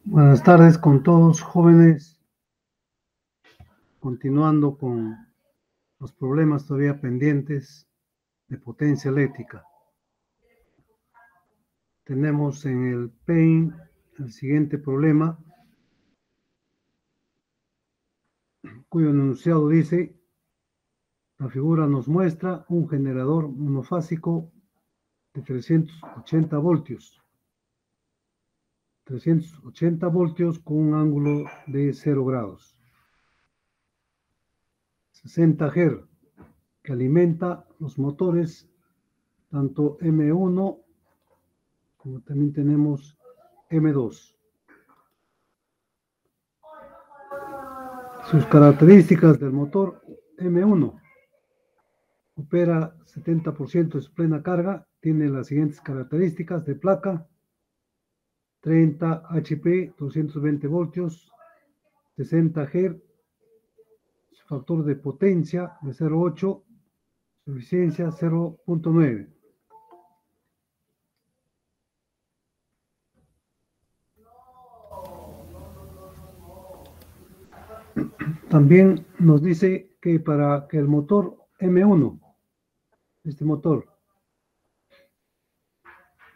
Buenas tardes con todos, jóvenes. Continuando con los problemas todavía pendientes de potencia eléctrica. Tenemos en el PAIN el siguiente problema, cuyo enunciado dice: la figura nos muestra un generador monofásico de 380 voltios. 380 voltios con un ángulo de 0 grados. 60 Hz, que alimenta los motores, tanto M1 como también tenemos M2. Sus características del motor M1: opera 70% de su plena carga, tiene las siguientes características de placa: 30 HP, 220 voltios, 60 Hz, su factor de potencia de 0,8, su eficiencia 0,9. También nos dice que para que el motor M1, este motor,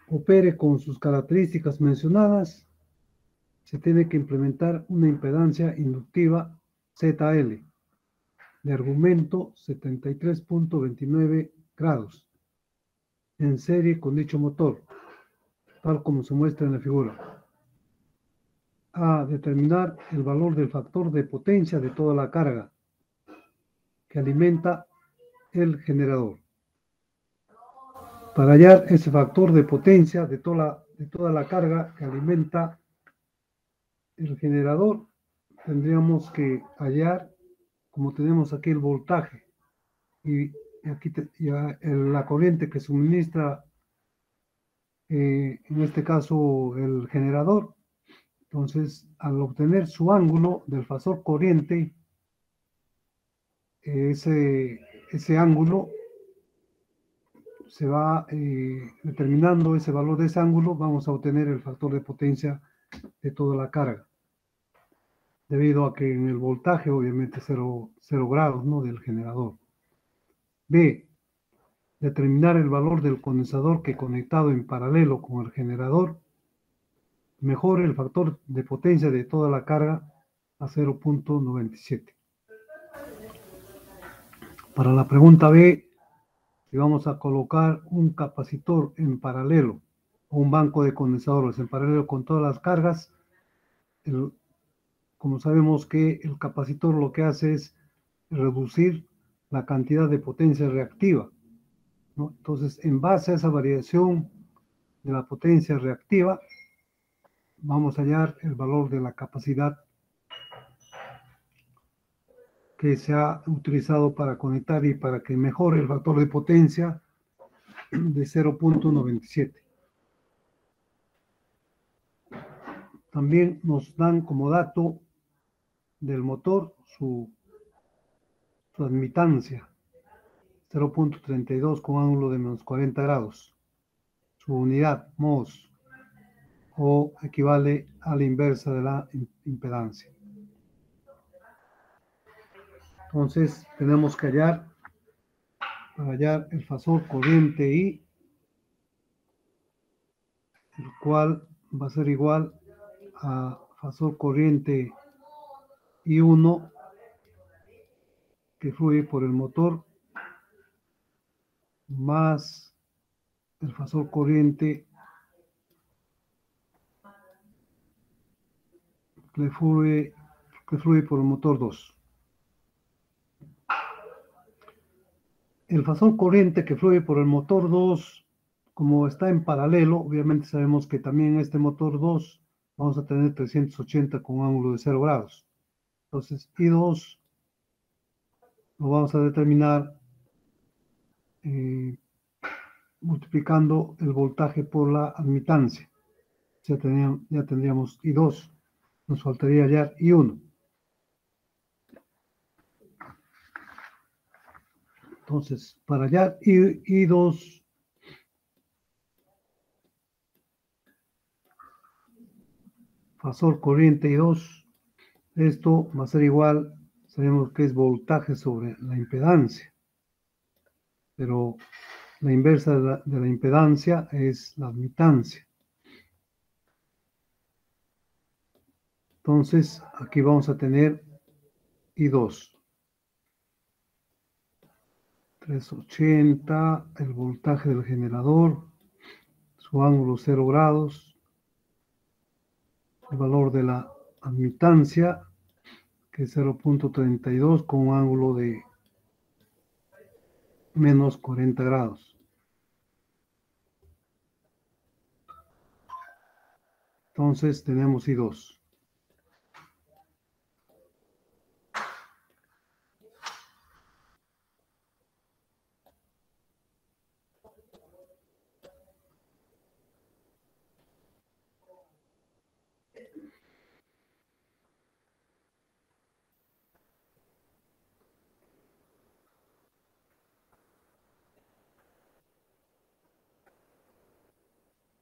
opere con sus características mencionadas, se tiene que implementar una impedancia inductiva ZL de argumento 73.29 grados en serie con dicho motor, tal como se muestra en la figura. A determinar el valor del factor de potencia de toda la carga que alimenta el generador. Para hallar ese factor de potencia de toda la carga que alimenta el generador, tendríamos que hallar, como tenemos aquí el voltaje y aquí la corriente que suministra, en este caso el generador. Entonces, al obtener su ángulo del fasor corriente, ese ángulo se va determinando ese valor de ese ángulo, vamos a obtener el factor de potencia de toda la carga, debido a que en el voltaje obviamente 0 grados, ¿no?, del generador. B, determinar el valor del condensador que, conectado en paralelo con el generador, mejore el factor de potencia de toda la carga a 0.97. Para la pregunta B, si vamos a colocar un capacitor en paralelo o un banco de condensadores en paralelo con todas las cargas, como sabemos que el capacitor lo que hace es reducir la cantidad de potencia reactiva, ¿no? Entonces, en base a esa variación de la potencia reactiva, vamos a hallar el valor de la capacidad que se ha utilizado para conectar y para que mejore el factor de potencia de 0.97. También nos dan como dato del motor su admitancia, 0.32 con ángulo de menos 40 grados. Su unidad, mos, o equivale a la inversa de la impedancia. Entonces, tenemos que hallar, para hallar el fasor corriente I, el cual va a ser igual a fasor corriente I1 que fluye por el motor más el fasor corriente que fluye por el motor 2. El fasor corriente que fluye por el motor 2, como está en paralelo, obviamente sabemos que también en este motor 2 vamos a tener 380 con un ángulo de 0 grados. Entonces, I2 lo vamos a determinar multiplicando el voltaje por la admitancia. Ya tendríamos I2. Nos faltaría hallar I1. Entonces, para hallar I2, fasor corriente I2. Esto va a ser igual, sabemos que es voltaje sobre la impedancia, pero la inversa de la impedancia es la admitancia. Entonces, aquí vamos a tener I2. 380, el voltaje del generador, su ángulo 0 grados, el valor de la admitancia, que es 0.32 con un ángulo de menos 40 grados. Entonces tenemos I2.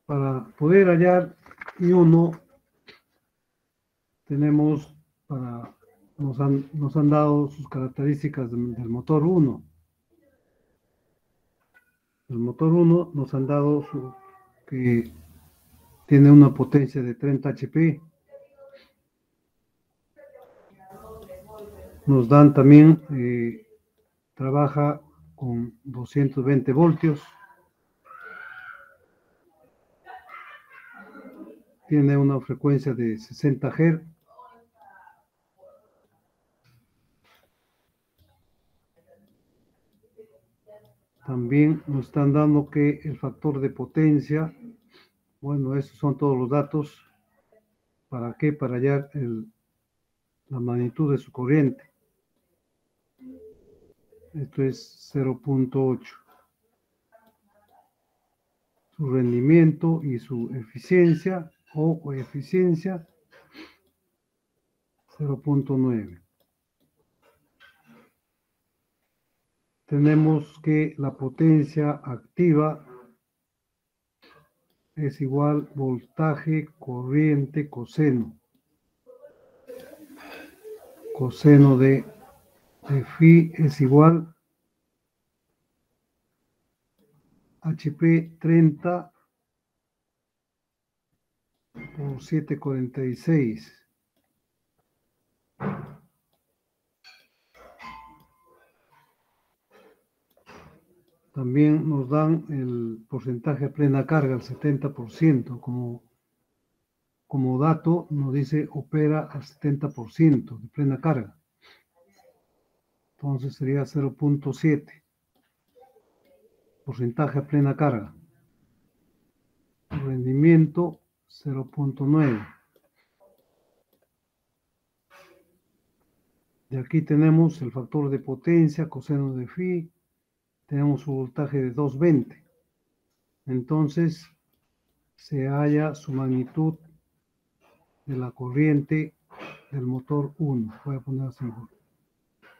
Para poder hallar I1, tenemos nos han dado sus características del motor 1. El motor 1 nos han dado que tiene una potencia de 30 HP. Nos dan también, trabaja con 220 voltios. Tiene una frecuencia de 60 Hz. También nos están dando que el factor de potencia, bueno, estos son todos los datos. ¿Para qué? Para hallar la magnitud de su corriente. Esto es 0.8. Su rendimiento y su eficiencia o coeficiencia 0.9. Tenemos que la potencia activa es igual voltaje corriente coseno. Coseno de phi es igual HP 30 por 746. También nos dan el porcentaje a plena carga, el 70%. Como dato nos dice opera al 70% de plena carga. Entonces sería 0.7. Porcentaje a plena carga. Rendimiento 0.9. De aquí tenemos el factor de potencia, coseno de phi. Tenemos su voltaje de 220. Entonces se halla su magnitud de la corriente del motor 1. Voy a poner así.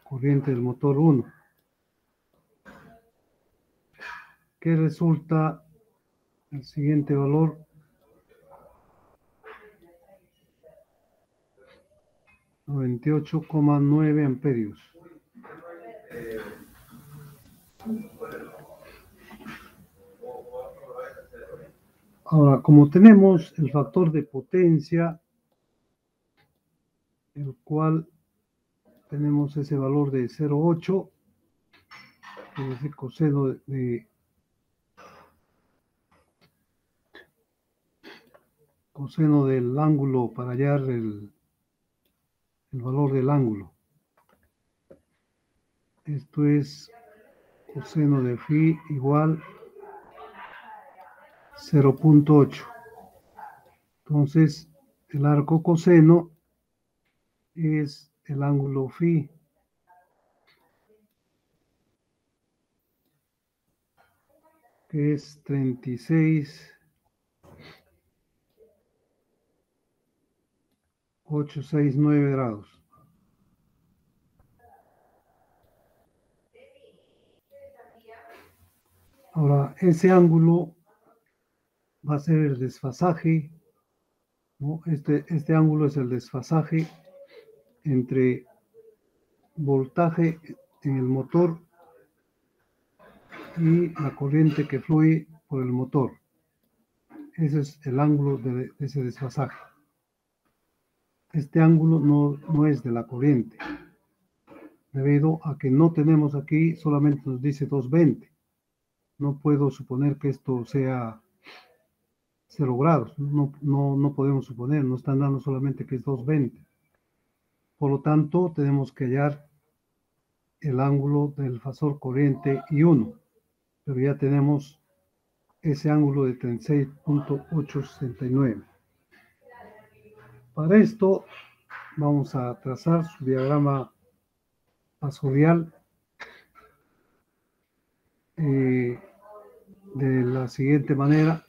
Corriente del motor 1. Que resulta el siguiente valor. 98,9 amperios. Ahora, como tenemos el factor de potencia, el cual tenemos ese valor de 0.8, es decir, coseno del ángulo para hallar el valor del ángulo. Esto es coseno de phi igual 0.8. Entonces, el arco coseno es el ángulo phi. Que es 36,869 grados. Ahora, ese ángulo va a ser el desfasaje ¿no? Este ángulo es el desfasaje entre voltaje en el motor y la corriente que fluye por el motor. Ese es el ángulo de ese desfasaje. Este ángulo no es de la corriente, debido a que no tenemos aquí, solamente nos dice 220. No puedo suponer que esto sea 0 grados, no podemos suponer, nos están dando solamente que es 220. Por lo tanto, tenemos que hallar el ángulo del fasor corriente I1, pero ya tenemos ese ángulo de 36.869. Para esto vamos a trazar su diagrama fasorial de la siguiente manera.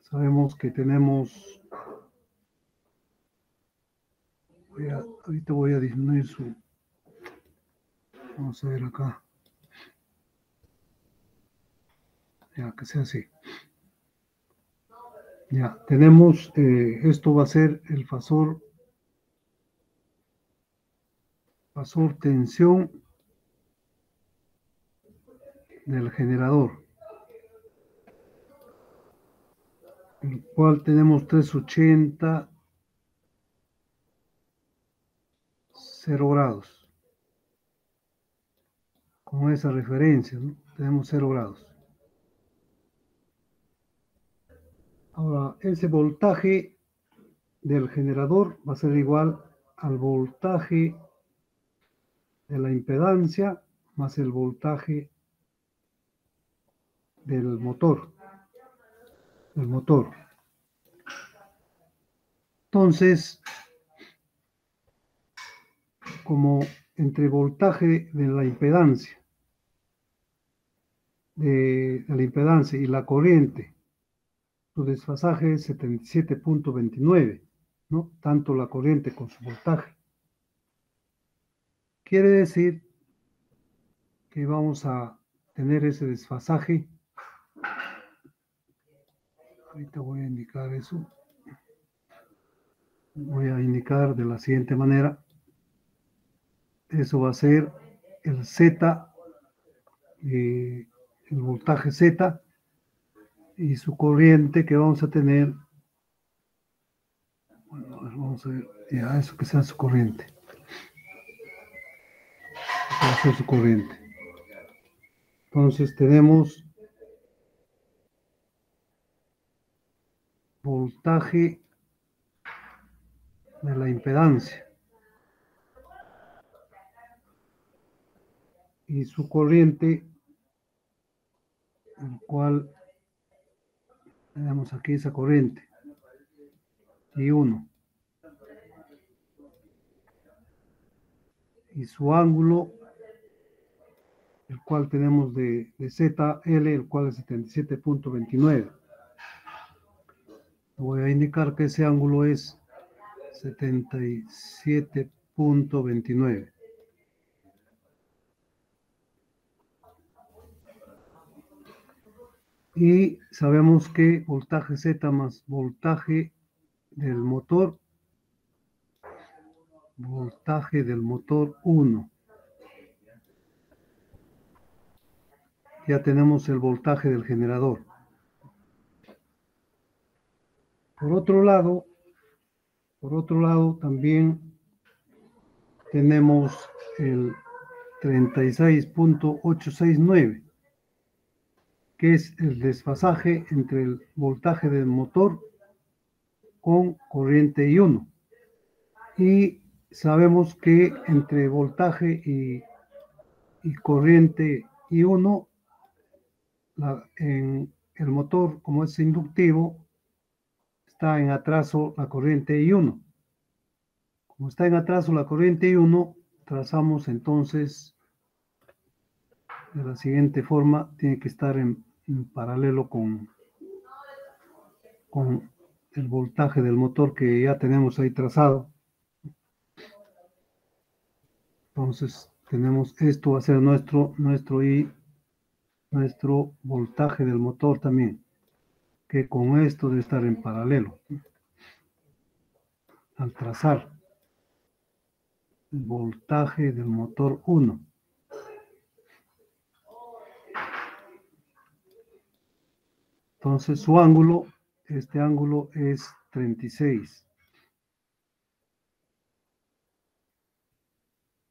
Sabemos que tenemos, ahorita voy a disminuir su, vamos a ver acá, ya que sea así. Ya, tenemos, esto va a ser el fasor tensión del generador, el cual tenemos 380, 0 grados. Con esa referencia, ¿no? Tenemos 0 grados. Ahora, ese voltaje del generador va a ser igual al voltaje de la impedancia más el voltaje del motor. Entonces, como entre voltaje de la impedancia, y la corriente, su desfasaje es 77.29, ¿no? Tanto la corriente con su voltaje. Quiere decir que vamos a tener ese desfasaje. Ahorita voy a indicar eso. Voy a indicar de la siguiente manera. Eso va a ser el Z, el voltaje Z, y su corriente que vamos a tener. Bueno, vamos a ver, ya eso que sea su corriente. Va a ser su corriente. Entonces tenemos voltaje de la impedancia y su corriente, el cual tenemos aquí esa corriente, I1, y su ángulo, el cual tenemos de ZL, el cual es 77.29. Voy a indicar que ese ángulo es 77.29. Y sabemos que voltaje Z más voltaje del motor 1. Ya tenemos el voltaje del generador. Por otro lado también tenemos el 36.869, que es el desfasaje entre el voltaje del motor con corriente I1. Y sabemos que entre voltaje y corriente I1, en el motor, como es inductivo, está en atraso la corriente I1. Como está en atraso la corriente I1, trazamos entonces de la siguiente forma. Tiene que estar en paralelo con el voltaje del motor que ya tenemos ahí trazado. Entonces tenemos, esto va a ser nuestro voltaje del motor también, que con esto debe estar en paralelo. al trazar el voltaje del motor 1. Entonces su ángulo, este ángulo es 36.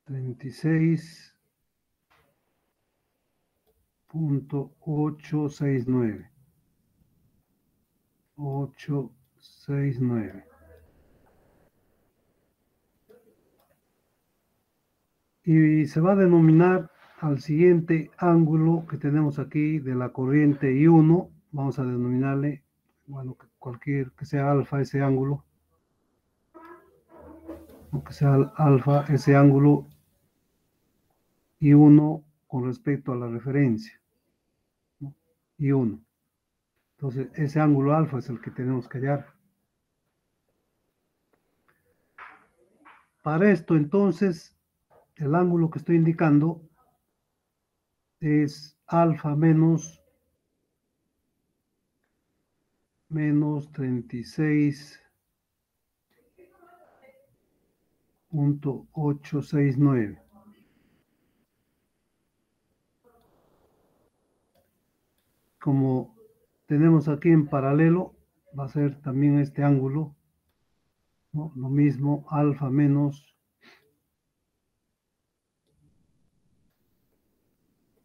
36.869. 869. Y se va a denominar al siguiente ángulo que tenemos aquí de la corriente I1, vamos a denominarle, bueno, cualquier que sea alfa ese ángulo, o que sea alfa ese ángulo I1 con respecto a la referencia, ¿no? I1. Entonces, ese ángulo alfa es el que tenemos que hallar. Para esto, entonces, el ángulo que estoy indicando es alfa menos 36.869. Como tenemos aquí en paralelo, va a ser también este ángulo, ¿no? Lo mismo, alfa menos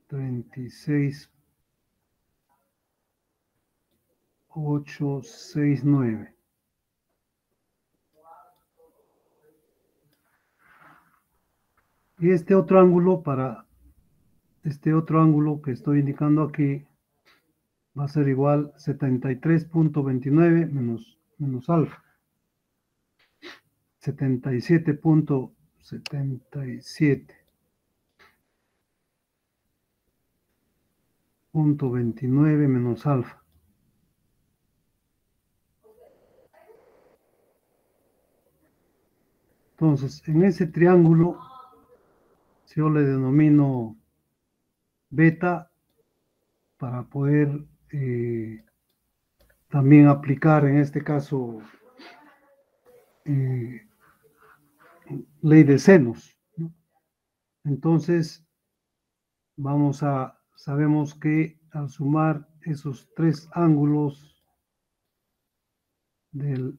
36.869. Y este otro ángulo, para este otro ángulo que estoy indicando aquí, va a ser igual 73.29 menos alfa. 77.29 menos alfa. Entonces, en ese triángulo, si yo le denomino beta, para poder también aplicar en este caso ley de senos, ¿no? Entonces, sabemos que al sumar esos tres ángulos del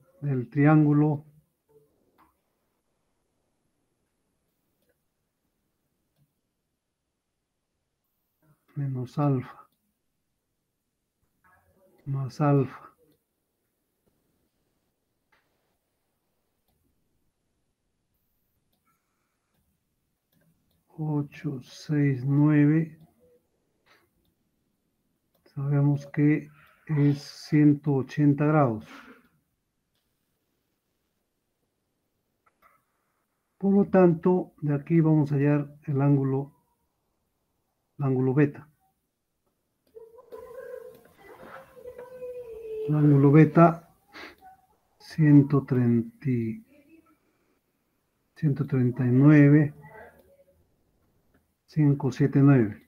triángulo, menos alfa, más alfa, ocho, seis, nueve, sabemos que es 180 grados. Por lo tanto, de aquí vamos a hallar el ángulo beta. El ángulo beta 139.579.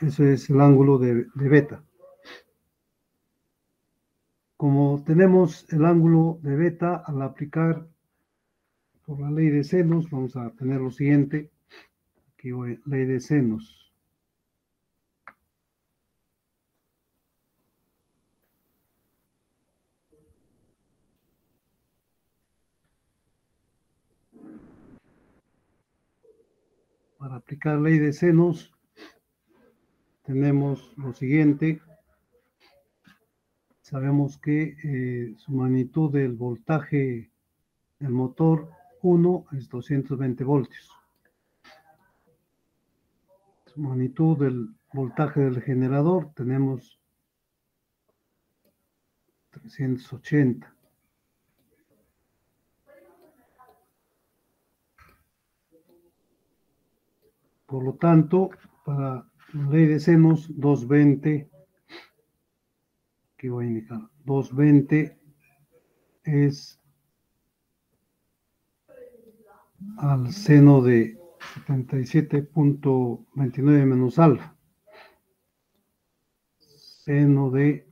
Ese es el ángulo de beta. Como tenemos el ángulo de beta, al aplicar por la ley de senos, vamos a tener lo siguiente. Aquí voy, ley de senos. Para aplicar ley de senos, tenemos lo siguiente. Sabemos que su magnitud del voltaje del motor 1 es 220 voltios. Su magnitud del voltaje del generador tenemos 380. Por lo tanto, para la ley de senos, 220, aquí voy a indicar, 220 es al seno de 77.29 menos alfa. Seno de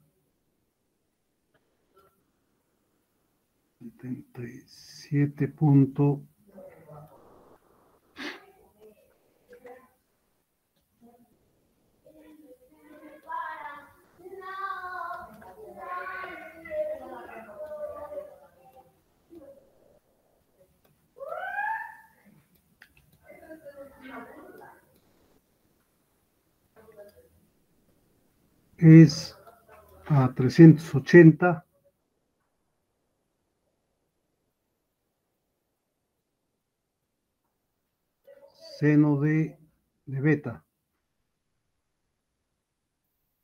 77. Es a 380 seno de beta,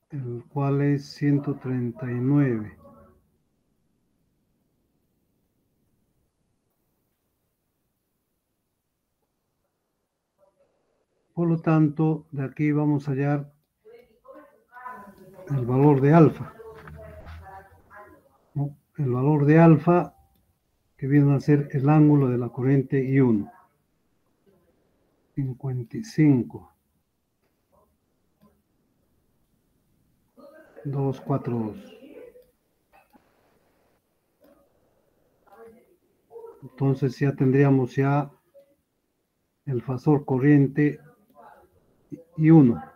el cual es 139. Por lo tanto, de aquí vamos a hallar el valor de alfa, ¿no? El valor de alfa que viene a ser el ángulo de la corriente I1. 55. 242. Entonces ya tendríamos ya el fasor corriente I1.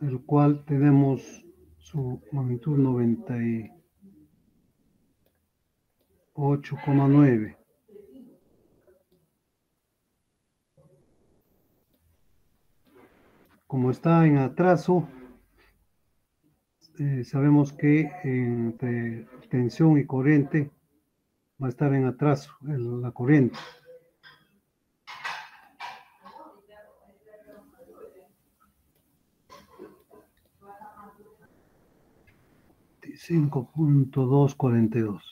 El cual tenemos su magnitud 98,9. Como está en atraso, sabemos que entre tensión y corriente va a estar en atraso la corriente. 5.242.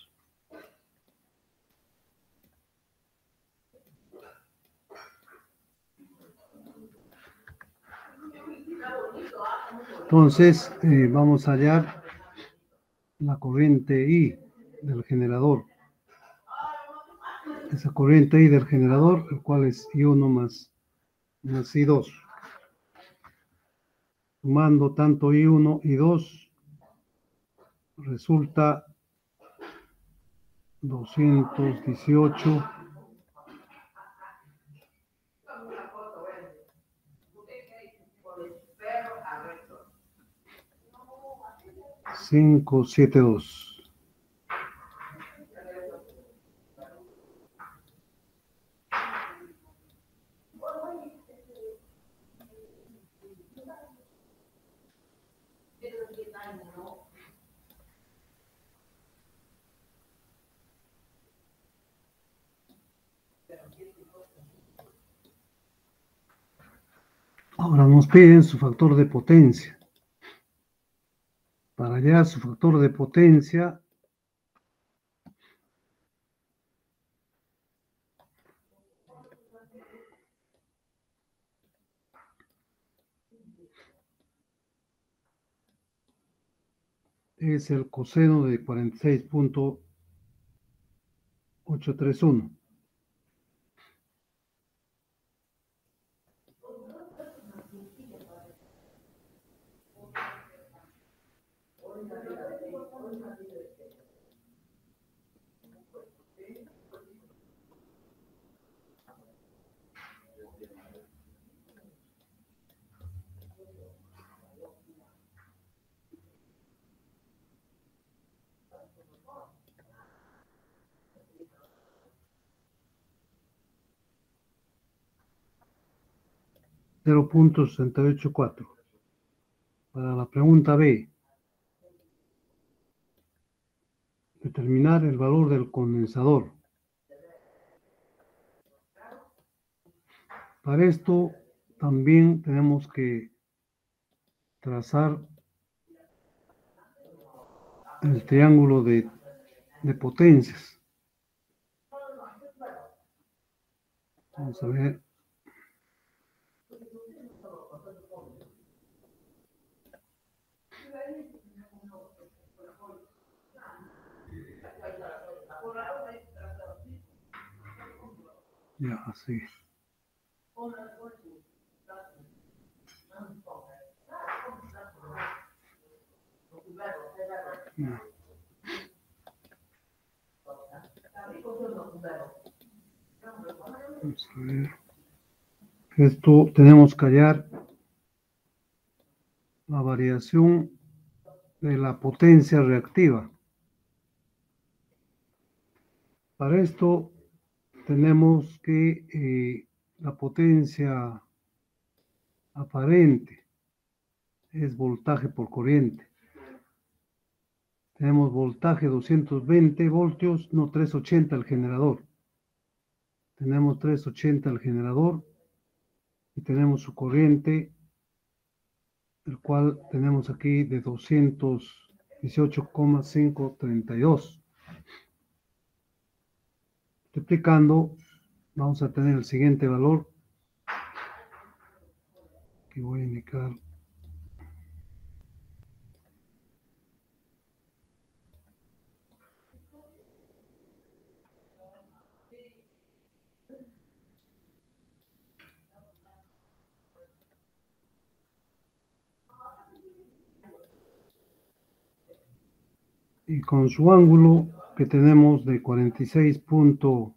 Entonces, vamos a hallar la corriente I del generador. Esa corriente I del generador, el cual es I1 más I2. Sumando tanto I1 y I2, resulta 218. 572. Ahora nos piden su factor de potencia. Para hallar su factor de potencia, es el coseno de 46.831. .684. Para la pregunta B, determinar el valor del condensador. Para esto también tenemos que trazar el triángulo de potencias. Vamos a ver. Ya, así. Ya. Vamos a ver. Esto tenemos que hallar la variación de la potencia reactiva. Para esto tenemos que la potencia aparente es voltaje por corriente. Tenemos voltaje 220 voltios, no 380 el generador. Tenemos 380 el generador y tenemos su corriente, el cual tenemos aquí de 218,532. Multiplicando, vamos a tener el siguiente valor que voy a indicar. Y con su ángulo que tenemos de 46 puntos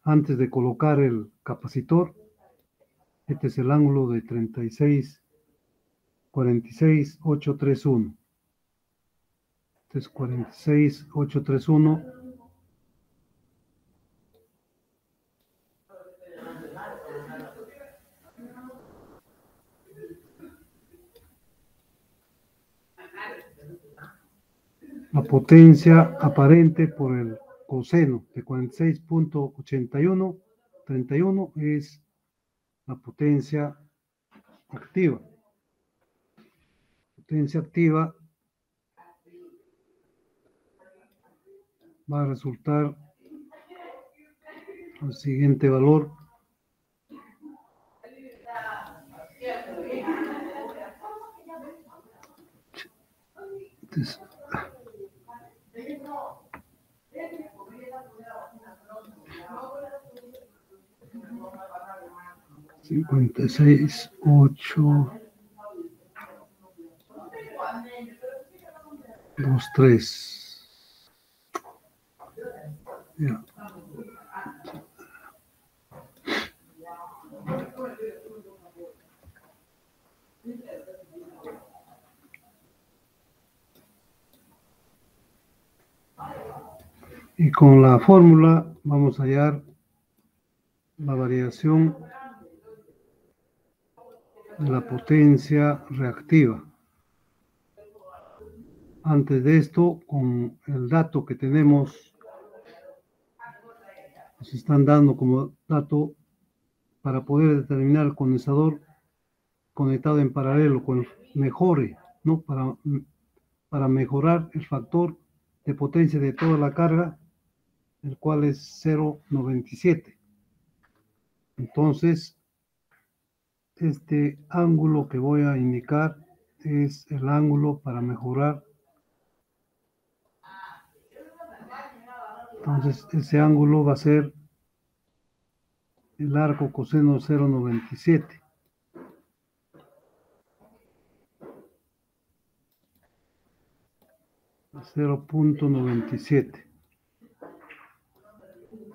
antes de colocar el capacitor, este es el ángulo de 46,831. Este es 46,831. La potencia aparente por el coseno de 46,8131 es la potencia activa. Potencia activa va a resultar el siguiente valor. Entonces, 56,823. Ya. Y con la fórmula vamos a hallar la variación de la potencia reactiva. Antes de esto, con el dato que tenemos, nos están dando como dato para poder determinar el condensador conectado en paralelo con el mejore, ¿no? Para mejorar el factor de potencia de toda la carga, el cual es 0,97. Entonces, este ángulo que voy a indicar es el ángulo para mejorar. Entonces, ese ángulo va a ser el arco coseno 0,97. $0.97,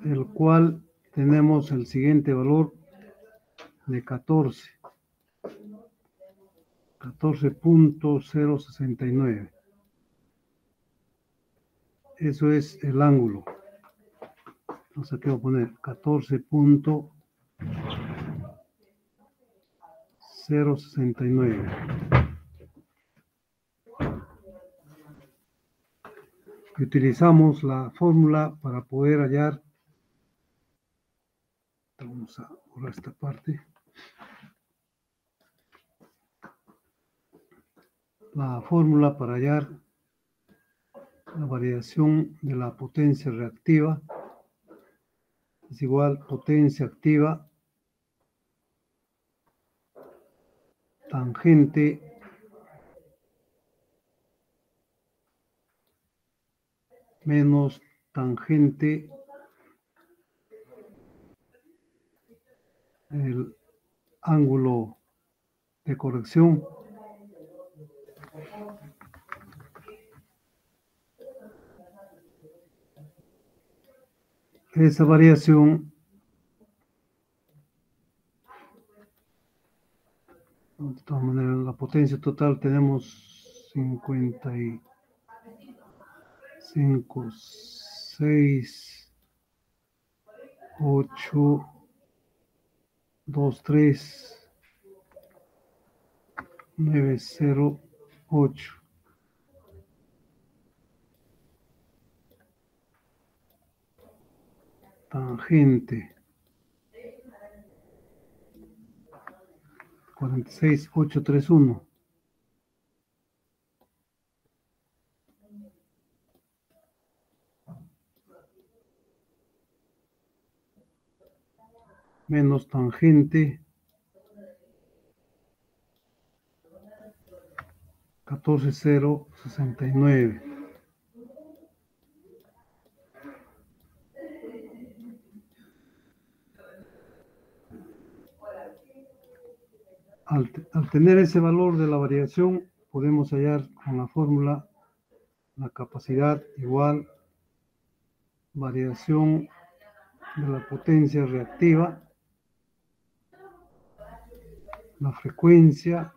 el cual tenemos el siguiente valor de 14.069. Eso es el ángulo. Entonces aquí voy a poner 14.069. Utilizamos la fórmula para poder hallar. Vamos a borrar esta parte. La fórmula para hallar la variación de la potencia reactiva es igual potencia activa tangente menos tangente el ángulo de corrección. Esa variación de todas maneras, la potencia total tenemos 55, 6, 8, 2, 3, 9, 0, 8. Tangente 46, 8, 3, 1. Menos tangente 14, 0, 69. Al tener ese valor de la variación, podemos hallar con la fórmula la capacidad igual variación de la potencia reactiva, la frecuencia,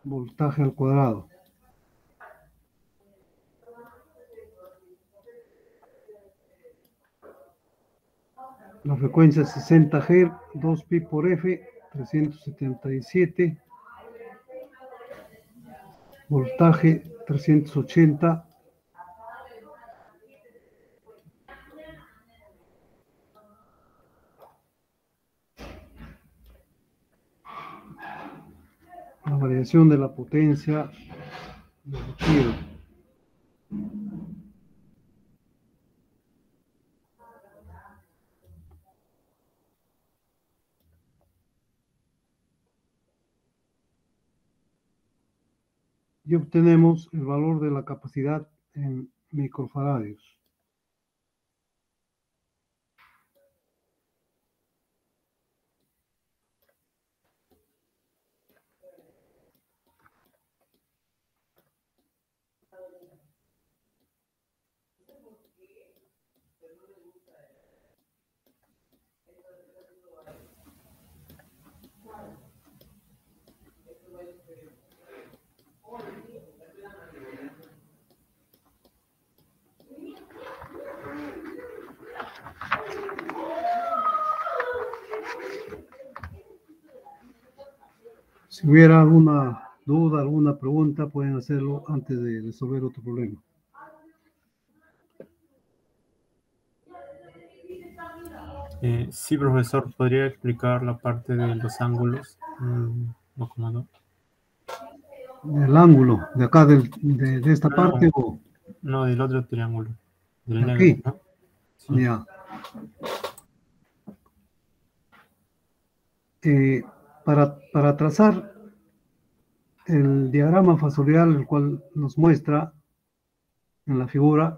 voltaje al cuadrado. La frecuencia es 60 Hz, 2 pi por F, 377. Voltaje 380. La variación de la potencia del giro. Y obtenemos el valor de la capacidad en microfaradios. Si hubiera alguna duda, alguna pregunta, pueden hacerlo antes de resolver otro problema. Sí, profesor, ¿podría explicar la parte de los ángulos? No, como no. El ángulo de acá, de esta parte, o no, del otro triángulo, del de negro, aquí. ¿no? Sí. Ya. Para trazar el diagrama fasorial, el cual nos muestra en la figura,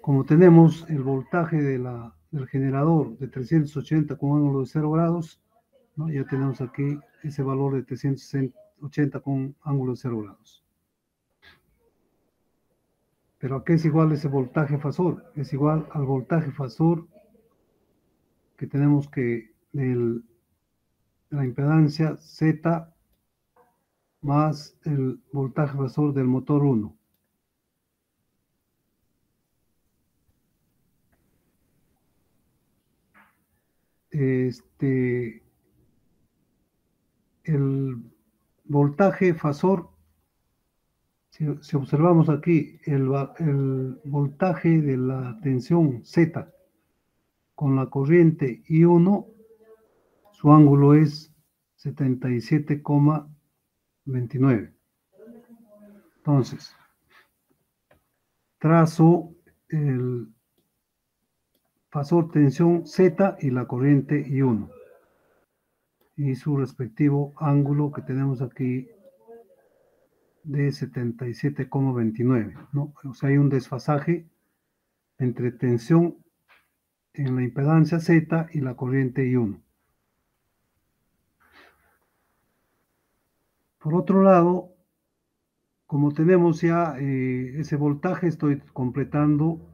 como tenemos el voltaje del generador de 380 con ángulo de 0 grados, ¿no? Ya tenemos aquí ese valor de 380 con ángulo de 0 grados. ¿Pero a qué es igual ese voltaje fasor? Es igual al voltaje fasor que tenemos que de la impedancia Z más el voltaje fasor del motor 1. El voltaje fasor, si observamos aquí el voltaje de la tensión Z con la corriente I1, su ángulo es 77,29. Entonces, trazo el fasor tensión Z y la corriente I1 y su respectivo ángulo que tenemos aquí de 77,29, ¿no? O sea, hay un desfasaje entre tensión en la impedancia Z y la corriente I1. Por otro lado, como tenemos ya ese voltaje, estoy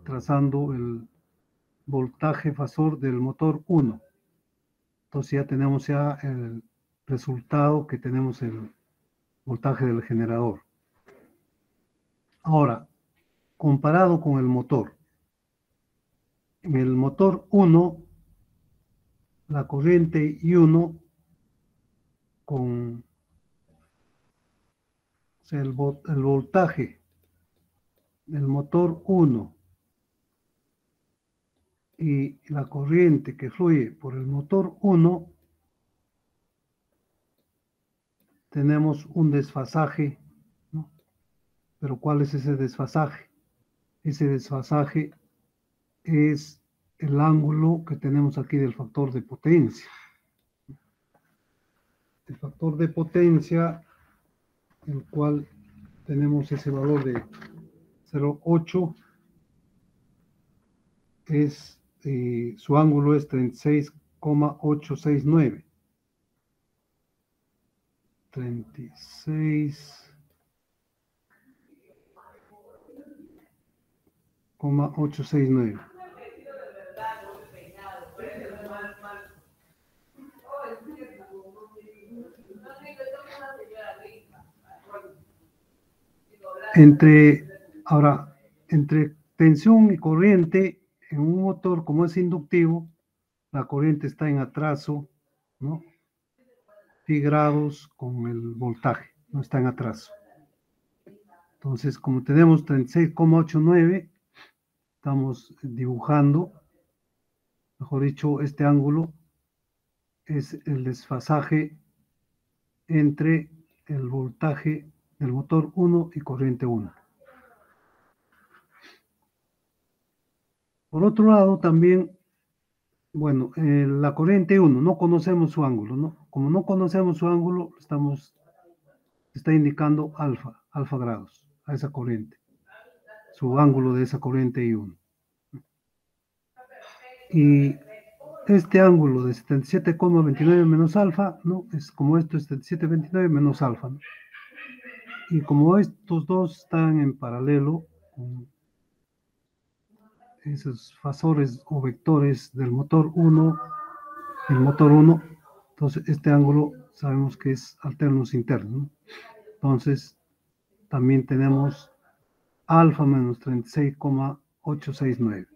trazando el voltaje fasor del motor 1. Entonces ya tenemos ya el resultado que tenemos el voltaje del generador. Ahora, comparado con el motor. En el motor 1, la corriente I1 con o sea, el voltaje del motor 1 y la corriente que fluye por el motor 1, tenemos un desfasaje, ¿no? Pero ¿cuál es ese desfasaje? Ese desfasaje es el ángulo que tenemos aquí del factor de potencia. El factor de potencia, el cual tenemos ese valor de 0,8, es, su ángulo es 36,869. 36,869. Ahora, entre tensión y corriente, en un motor como es inductivo, la corriente está en atraso, ¿no? Pi grados con el voltaje, no está en atraso. Entonces, como tenemos 36,89, estamos dibujando, mejor dicho, este ángulo es el desfasaje entre el voltaje del motor 1 y corriente 1. Por otro lado, también, bueno, la corriente 1, no conocemos su ángulo, ¿no? Como no conocemos su ángulo, está indicando alfa grados a esa corriente, su ángulo de esa corriente I1. Y este ángulo de 77,29 menos alfa, ¿no? Es como esto es 77,29 menos alfa, ¿no? Y como estos dos están en paralelo con esos fasores o vectores del motor 1, entonces este ángulo sabemos que es alternos internos, ¿no? Entonces también tenemos alfa menos 36,869.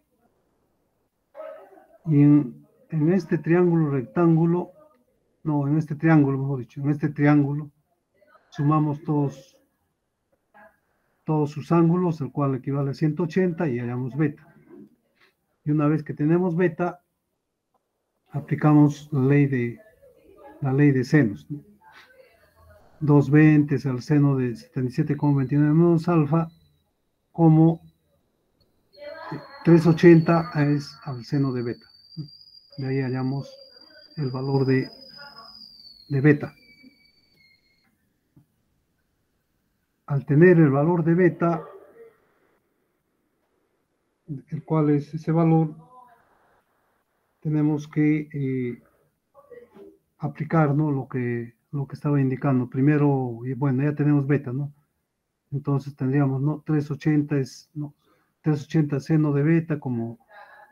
Y en este triángulo rectángulo, no, en este triángulo, mejor dicho, en este triángulo sumamos todos sus ángulos, el cual equivale a 180 y hallamos beta. Y una vez que tenemos beta, aplicamos la ley de senos, ¿no? 2/20 al seno de 77,29 menos alfa, como 380 es al seno de beta. De ahí hallamos el valor de beta. Al tener el valor de beta, el cual es ese valor, tenemos que aplicar, ¿no? lo que estaba indicando. Primero, bueno, ya tenemos beta, ¿no? Entonces tendríamos, ¿no? 380 es, ¿no? 380 seno de beta como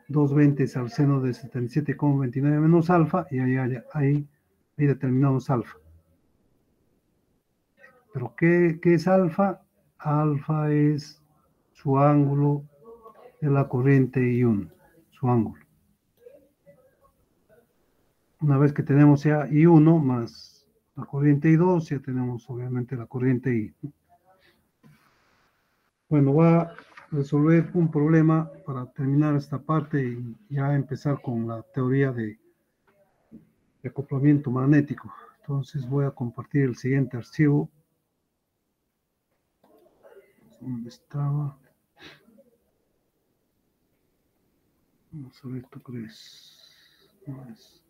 220 al seno de 77,29 menos alfa, y ahí determinamos alfa. Pero ¿qué es alfa? Alfa es su ángulo de la corriente I1, su ángulo. Una vez que tenemos ya I1 más la corriente I2, ya tenemos obviamente la corriente I. Bueno, voy a resolver un problema para terminar esta parte y ya empezar con la teoría de acoplamiento magnético. Entonces voy a compartir el siguiente archivo. ¿Dónde estaba? Vamos a ver, ¿tú crees? No es.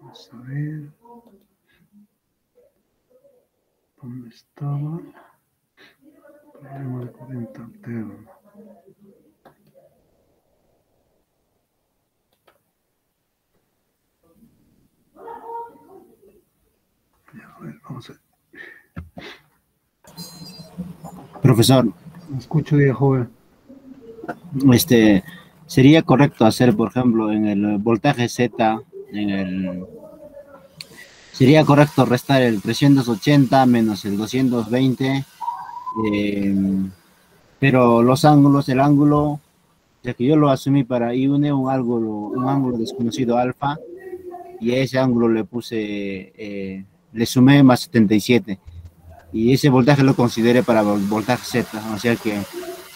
Vamos a ver. ¿Dónde estaba? Problema de corriente alterna. A ver, vamos a ver. Profesor, Me escucho ya, joven. sería correcto hacer, por ejemplo, en el voltaje Z, sería correcto restar el 380 menos el 220, pero los ángulos, el ángulo, ya que yo lo asumí para I1, un ángulo desconocido alfa, y a ese ángulo le sumé más 77, y ese voltaje lo consideré para voltaje Z, o sea que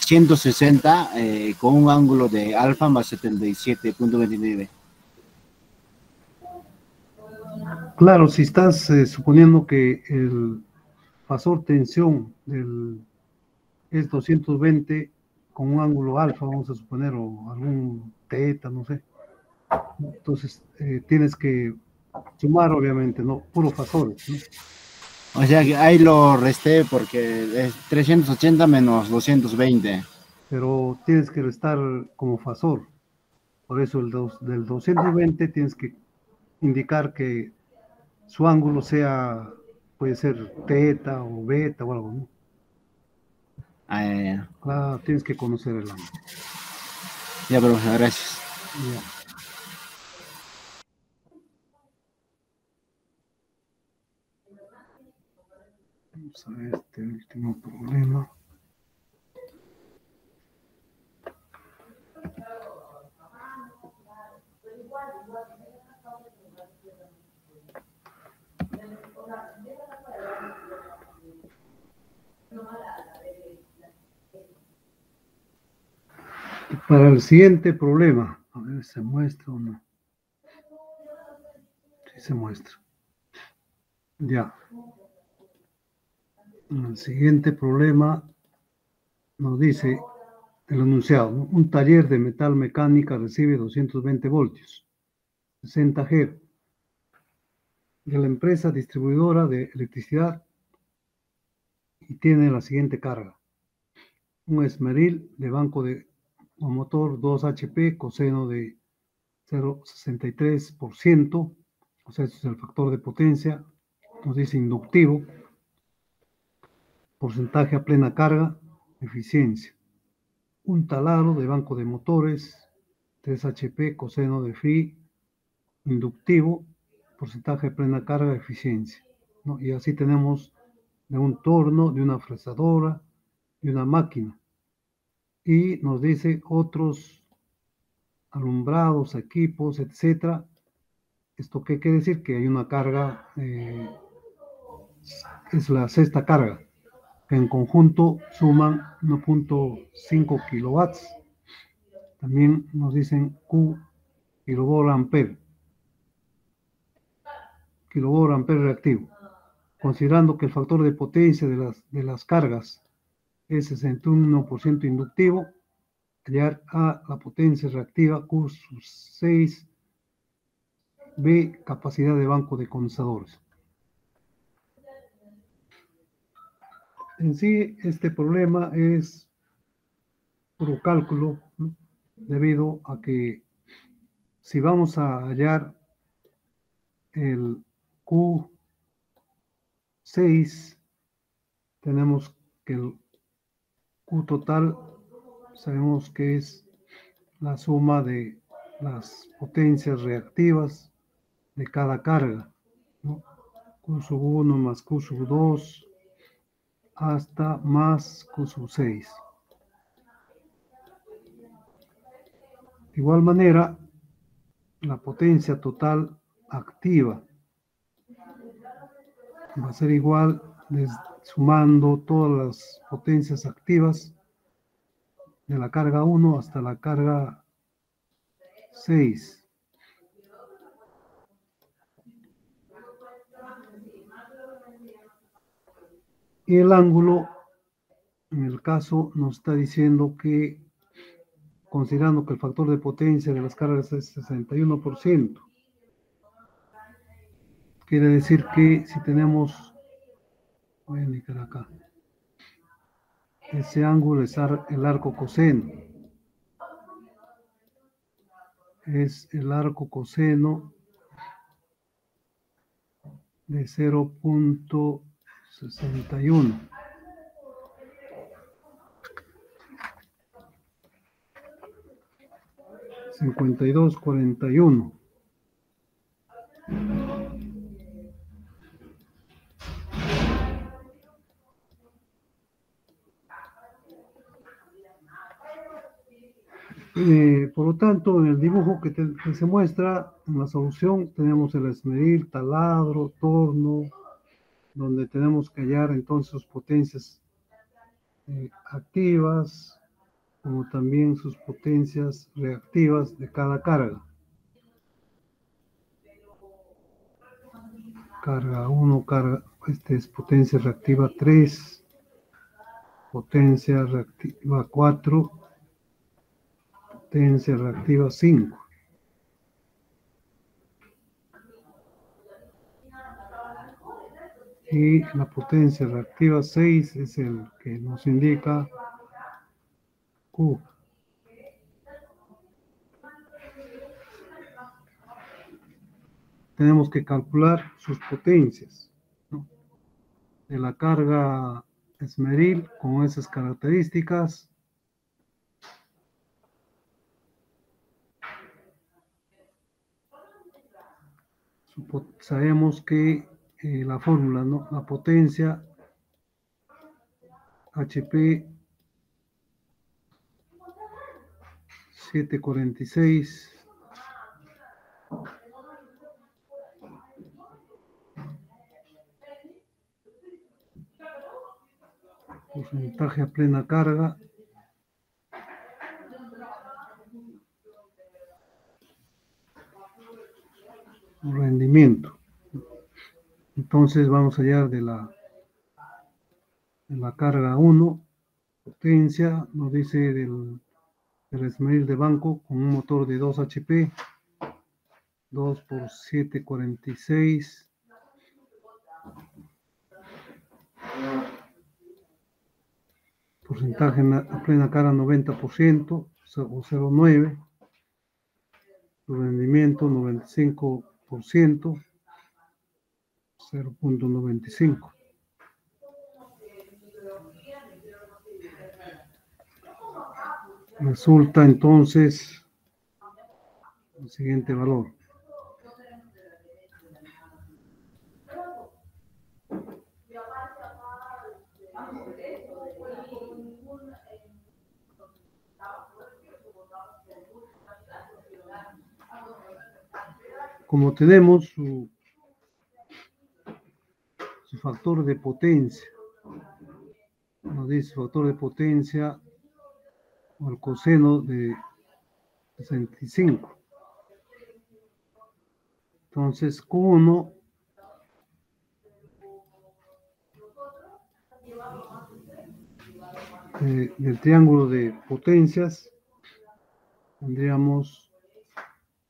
160 con un ángulo de alfa más 77.29. Claro, si estás suponiendo que el fasor tensión es 220 con un ángulo alfa, vamos a suponer, o algún teta, no sé. Entonces, tienes que sumar, obviamente, ¿no? Puro fasores, ¿no? O sea que ahí lo resté porque es 380 menos 220. Pero tienes que restar como fasor. Por eso del 220 tienes que indicar que su ángulo puede ser teta o beta o algo, ¿no? Claro, tienes que conocer el ángulo. Ya, profesor, gracias. Ya. Vamos a ver este último problema. Para el siguiente problema, a ver si se muestra o no. Sí se muestra. Ya. El siguiente problema nos dice el enunciado, ¿no? Un taller de metal mecánica recibe 220 voltios, 60 G de la empresa distribuidora de electricidad y tiene la siguiente carga. Un esmeril de banco de motor 2 HP, coseno de 0,63%, o sea, ese es el factor de potencia, nos dice inductivo, porcentaje a plena carga, eficiencia. Un taladro de banco de motores 3 HP, coseno de phi, inductivo, porcentaje de plena carga, eficiencia, ¿no? Y así tenemos de un torno, de una fresadora, de una máquina. Y nos dice otros alumbrados, equipos, etcétera. ¿Esto qué quiere decir? Que hay una carga, es la sexta carga, que en conjunto suman 1.5 kilowatts. También nos dicen Q kilovolt-ampere reactivo. Considerando que el factor de potencia de las cargas es 61% inductivo, hallar A la potencia reactiva, Q sub 6, B capacidad de banco de condensadores. En sí, este problema es puro cálculo, ¿no? Debido a que si vamos a hallar el Q6, tenemos que el Q total sabemos que es la suma de las potencias reactivas de cada carga, ¿no? Q sub 1 más Q sub 2 hasta más Q sub 6. De igual manera, la potencia total activa va a ser igual sumando todas las potencias activas de la carga 1 hasta la carga 6. Y el ángulo, en el caso, nos está diciendo que, considerando que el factor de potencia de las cargas es 61%, quiere decir que si tenemos, voy a indicar acá, Ese ángulo es el arco coseno. Es el arco coseno de 0.61. $52.41. Por lo tanto, en el dibujo que se muestra en la solución tenemos el esmeril, taladro, torno, donde tenemos que hallar entonces sus potencias activas, como también sus potencias reactivas de cada carga. Carga 1, este es potencia reactiva 3, potencia reactiva 4, potencia reactiva 5. Y la potencia reactiva 6 es el que nos indica Q. Tenemos que calcular sus potencias, ¿no? De la carga esmeril con esas características. Sabemos que la fórmula, ¿no? La potencia HP 746 porcentaje a plena carga rendimiento. Entonces vamos a hallar de la carga 1, potencia, nos dice del esmeril de banco con un motor de 2 HP, 2 por 746, porcentaje a plena carga 90% o 0,9, su rendimiento 95%, 0.95. Resulta entonces el siguiente valor. Como tenemos su factor de potencia, nos dice factor de potencia o el coseno de 65. Entonces Q1 del triángulo de potencias, tendríamos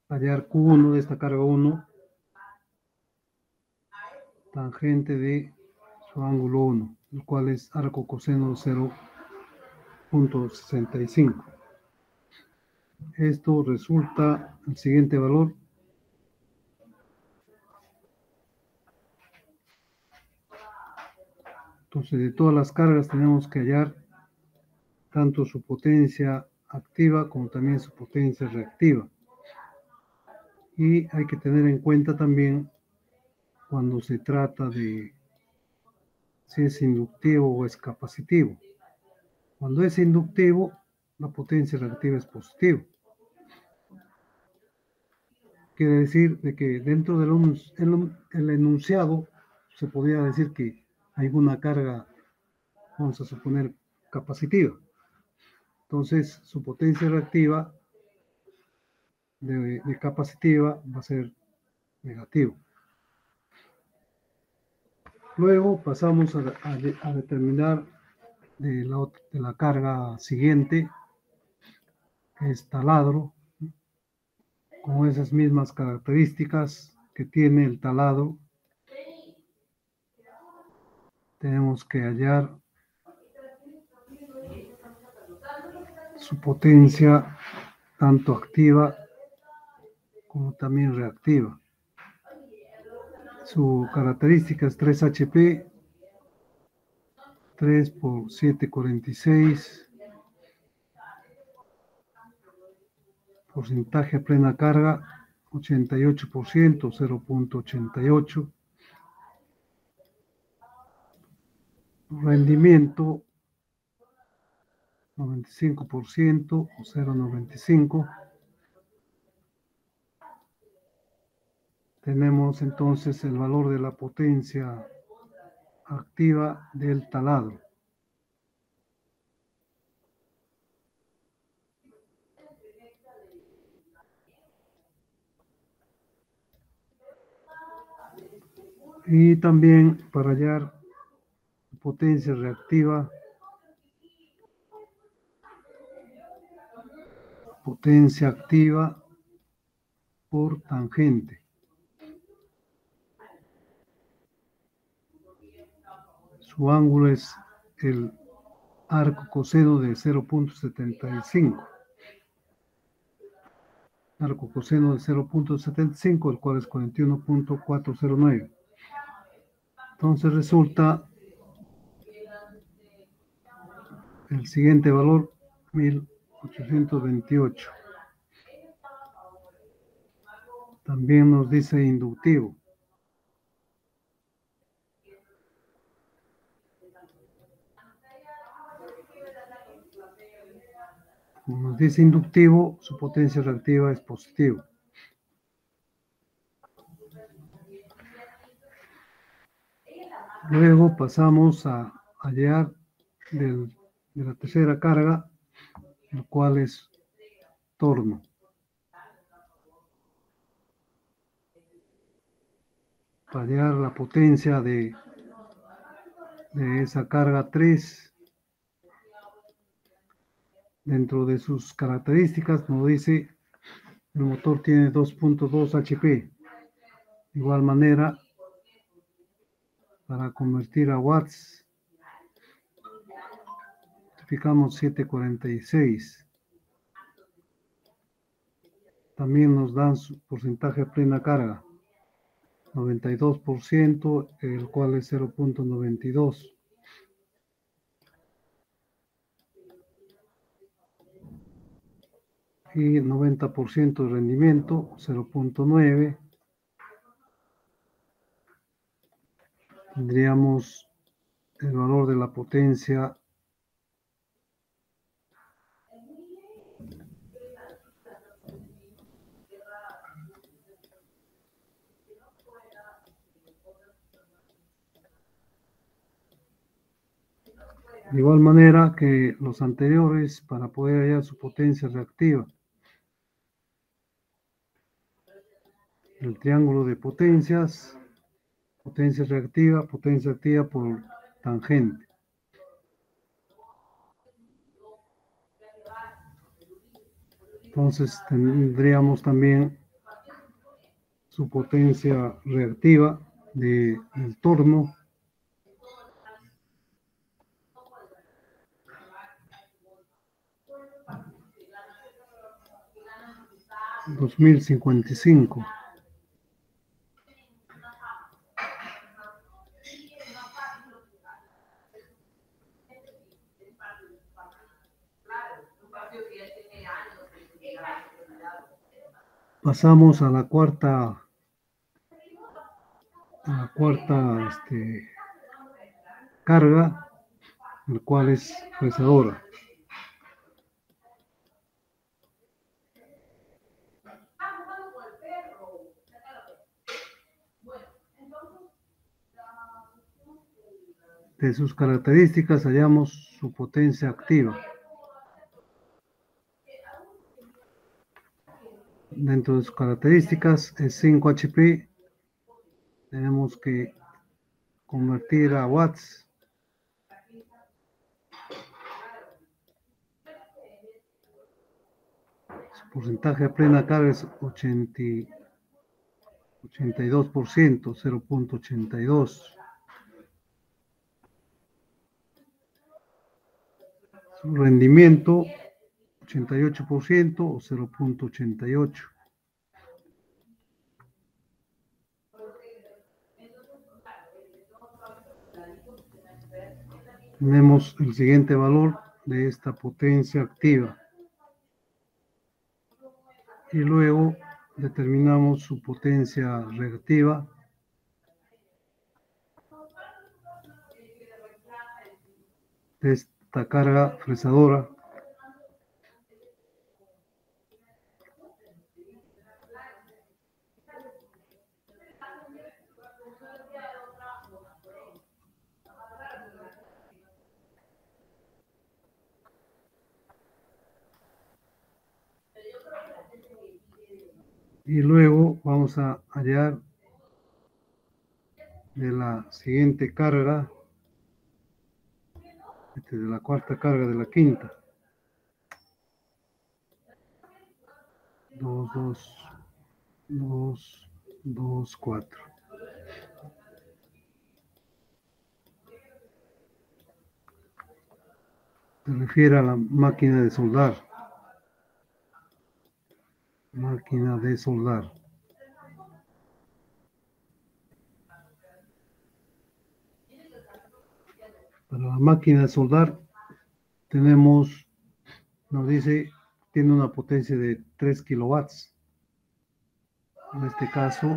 hallar Q1 de esta carga 1, tangente de su ángulo 1, el cual es arco coseno de 0.65. Esto resulta el siguiente valor. Entonces, de todas las cargas tenemos que hallar tanto su potencia activa como también su potencia reactiva. Y hay que tener en cuenta también cuando se trata de si es inductivo o es capacitivo. Cuando es inductivo, la potencia reactiva es positiva. Quiere decir de que dentro del enunciado se podría decir que hay una carga, vamos a suponer, capacitiva. Entonces, su potencia reactiva de capacitiva va a ser negativo. Luego pasamos a determinar de la carga siguiente, que es taladro, con esas mismas características que tiene el taladro. Tenemos que hallar su potencia tanto activa como también reactiva. Su característica es 3 HP, 3 por 746, porcentaje a plena carga 88%, 0.88, rendimiento 95% o 0.95. Tenemos entonces el valor de la potencia activa del taladro. Y también para hallar potencia reactiva, potencia activa por tangente. Su ángulo es el arco coseno de 0.75. Arco coseno de 0.75, el cual es 41.409. Entonces resulta el siguiente valor, 1828. También nos dice inductivo. Como nos dice inductivo, su potencia reactiva es positiva. Luego pasamos a hallar de la tercera carga, el cual es torno. Para hallar la potencia de esa carga 3, dentro de sus características nos dice el motor tiene 2.2 HP. De igual manera, para convertir a watts, multiplicamos 746. También nos dan su porcentaje a plena carga, 92%, el cual es 0.92. Y 90% de rendimiento, 0.9. Tendríamos el valor de la potencia de igual manera que los anteriores para poder hallar su potencia reactiva. El triángulo de potencias, potencia activa por tangente. Entonces tendríamos también su potencia reactiva del torno, $2055. Pasamos a la cuarta carga, el cual es fresadora. De sus características hallamos su potencia activa. Dentro de sus características es 5 HP. Tenemos que convertir a watts. Su porcentaje a plena carga es 82%, 0.82. Su rendimiento 88% o 0.88. Tenemos el siguiente valor de esta potencia activa. Y luego determinamos su potencia reactiva. De esta carga fresadora. Y luego vamos a hallar de la siguiente carga, de la cuarta carga de la quinta. 2, 2, 2, 2, 4. Se refiere a la máquina de soldar. Máquina de soldar. Para la máquina de soldar tenemos, nos dice, tiene una potencia de 3 kilowatts. En este caso,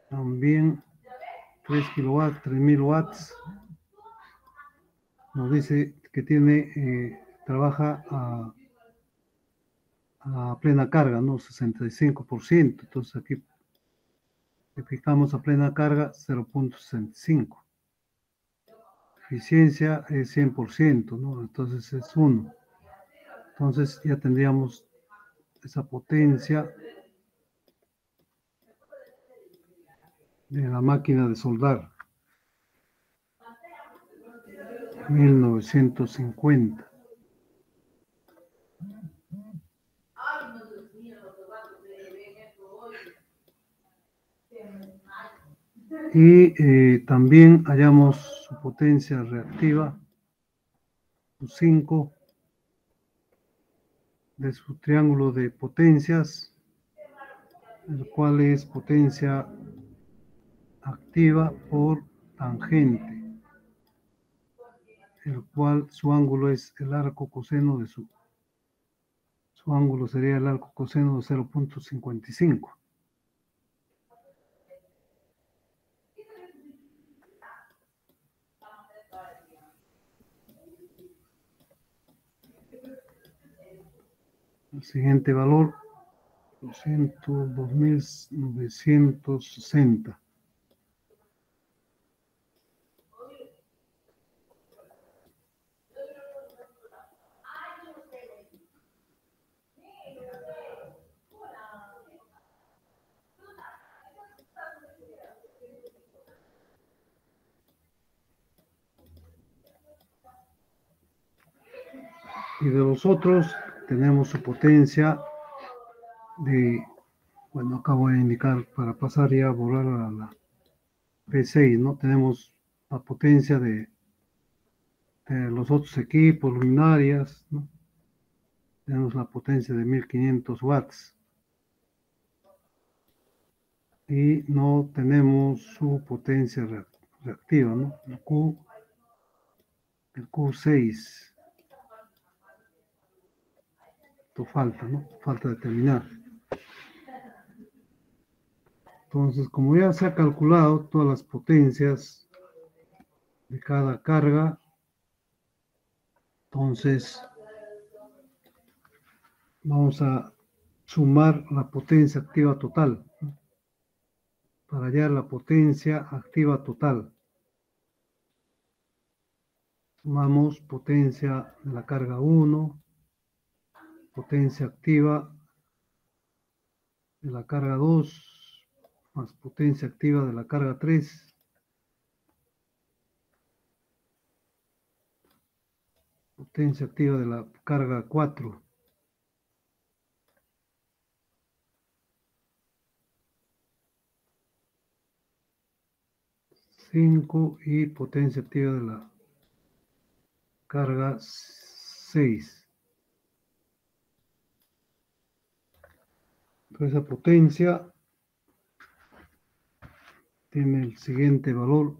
también 3 kilowatts, 3000 watts. Nos dice que tiene, trabaja a plena carga, ¿no? 65%. Entonces aquí aplicamos a plena carga 0.65. Eficiencia es 100%, ¿no? Entonces es 1. Entonces ya tendríamos esa potencia de la máquina de soldar. 1950. Y también hallamos su potencia reactiva, su 5, de su triángulo de potencias, el cual es potencia activa por tangente, el cual su ángulo es el arco coseno de su ángulo sería el arco coseno de 0.55. El siguiente valor, 2.960. Y de los otros tenemos su potencia de, bueno, acá voy a indicar para pasar ya a borrar a la P6, ¿no? Tenemos la potencia de los otros equipos, luminarias, ¿no? Tenemos la potencia de 1500 watts. Y no tenemos su potencia reactiva, ¿no? El Q6. Esto falta, ¿no? Falta determinar. Entonces, como ya se ha calculado todas las potencias de cada carga, entonces vamos a sumar la potencia activa total, ¿no? Para hallar la potencia activa total. Sumamos potencia de la carga 1, potencia activa de la carga 2, más potencia activa de la carga 3, potencia activa de la carga 4, 5 y potencia activa de la carga 6. Entonces esa potencia tiene el siguiente valor.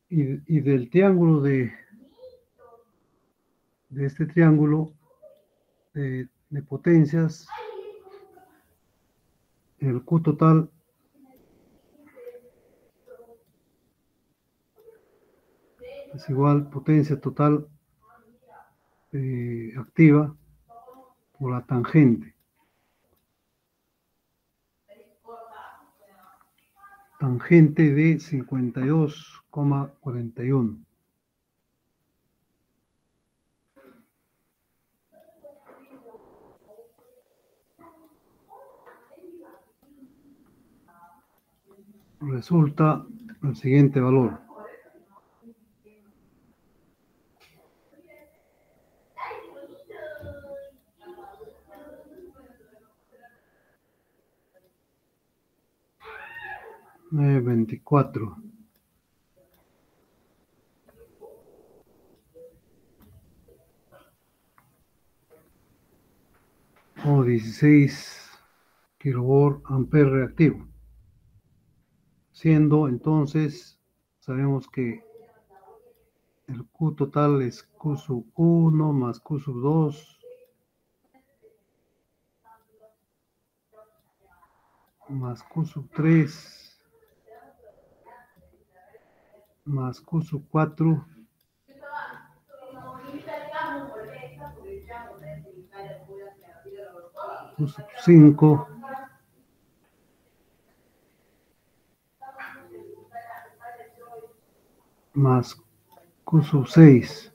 Y del triángulo de este triángulo de potencias, el Q total es igual potencia total activa por la tangente. Tangente de 52,41. Resulta el siguiente valor. Nueve 24. O 16 kilovolt ampere reactivo. Siendo entonces, sabemos que el Q total es Q sub 1 más Q sub 2 más Q sub 3 más Q sub 4 Q sub 5 más Q sub 6.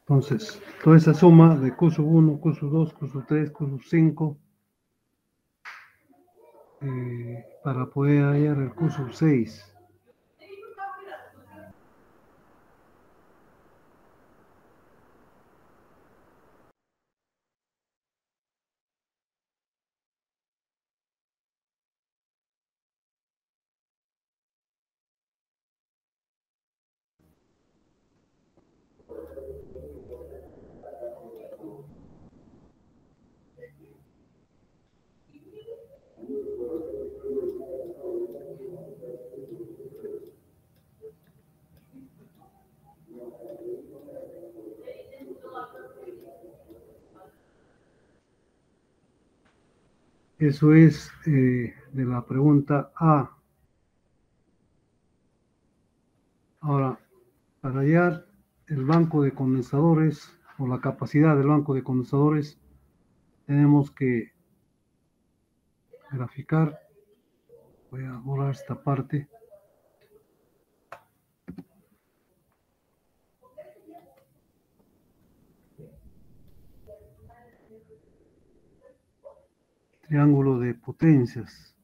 Entonces, toda esa suma de Q sub 1, Q sub 2, Q sub 3, Q sub 5, para poder hallar el Q sub 6. Eso es de la pregunta A. Ahora, para hallar el banco de condensadores o la capacidad del banco de condensadores, tenemos que graficar. Voy a borrar esta parte. Triángulo de potencias.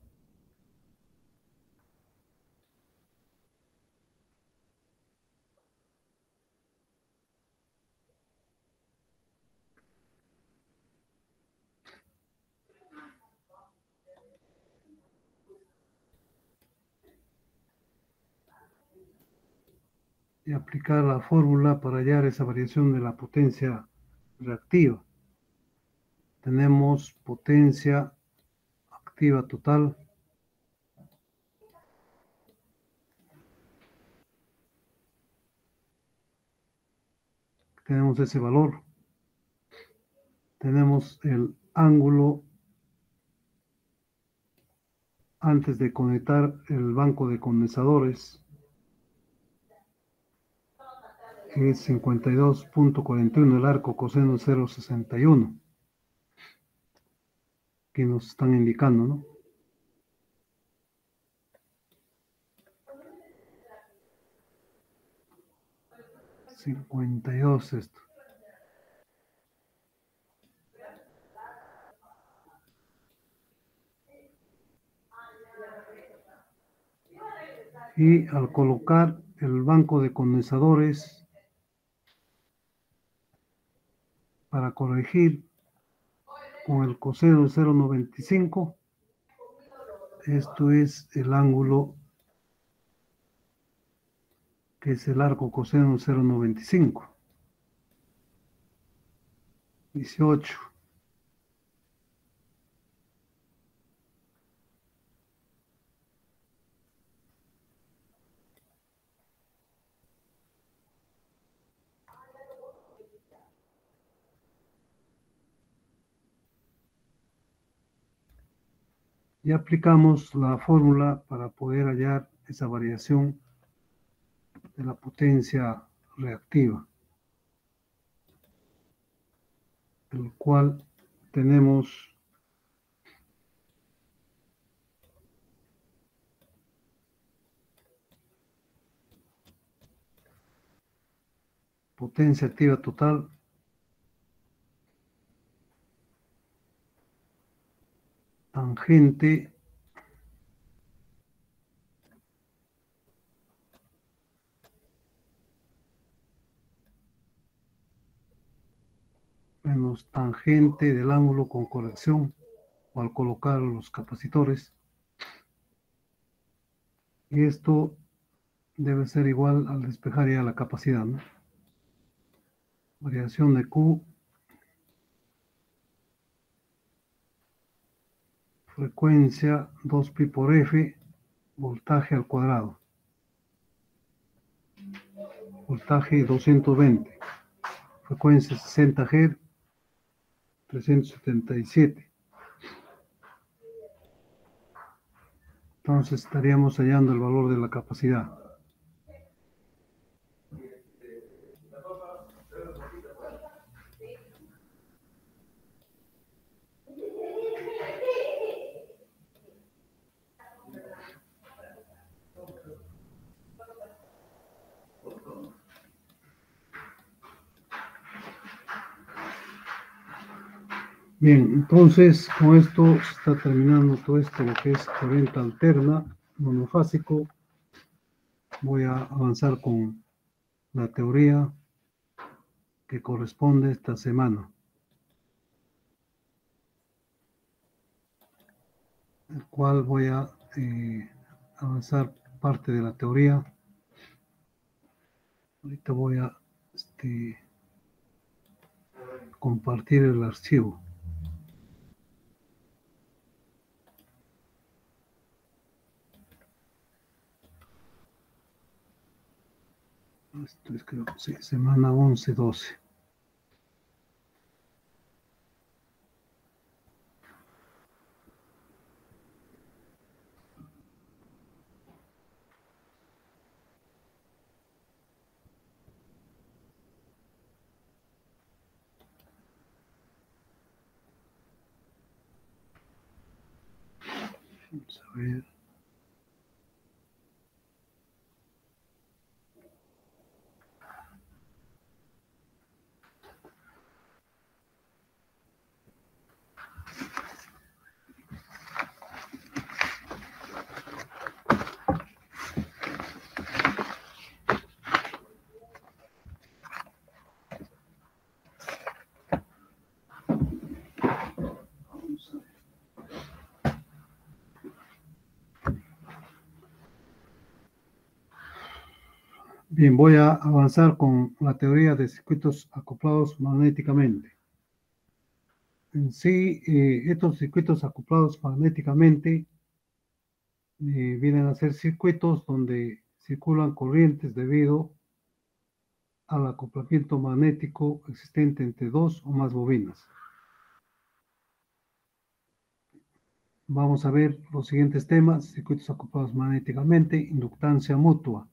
Y aplicar la fórmula para hallar esa variación de la potencia reactiva. Tenemos potencia activa total tenemos ese valor. Tenemos el ángulo antes de conectar el banco de condensadores, que es 52.41, el arco coseno 0.61, que nos están indicando, ¿no? 52 esto. Y al colocar el banco de condensadores para corregir con el coseno de 0,95, esto es el ángulo que es el arco coseno de 0,95. 18. Y aplicamos la fórmula para poder hallar esa variación de la potencia reactiva, el cual tenemos potencia activa total tangente menos tangente del ángulo con corrección o al colocar los capacitores, y esto debe ser igual al despejar ya la capacidad, ¿no? Variación de Q, frecuencia 2pi por F, voltaje al cuadrado, voltaje 220, frecuencia 60 Hz, 377. Entonces estaríamos hallando el valor de la capacidad. Bien, entonces con esto se está terminando todo esto, lo que es corriente alterna, monofásico. Voy a avanzar con la teoría que corresponde esta semana, el cual voy a avanzar parte de la teoría. Ahorita voy a compartir el archivo. Esto es, creo, sí, semana 11-12. Vamos a ver. Bien, voy a avanzar con la teoría de circuitos acoplados magnéticamente. En sí, estos circuitos acoplados magnéticamente vienen a ser circuitos donde circulan corrientes debido al acoplamiento magnético existente entre dos o más bobinas. Vamos a ver los siguientes temas: circuitos acoplados magnéticamente, inductancia mutua,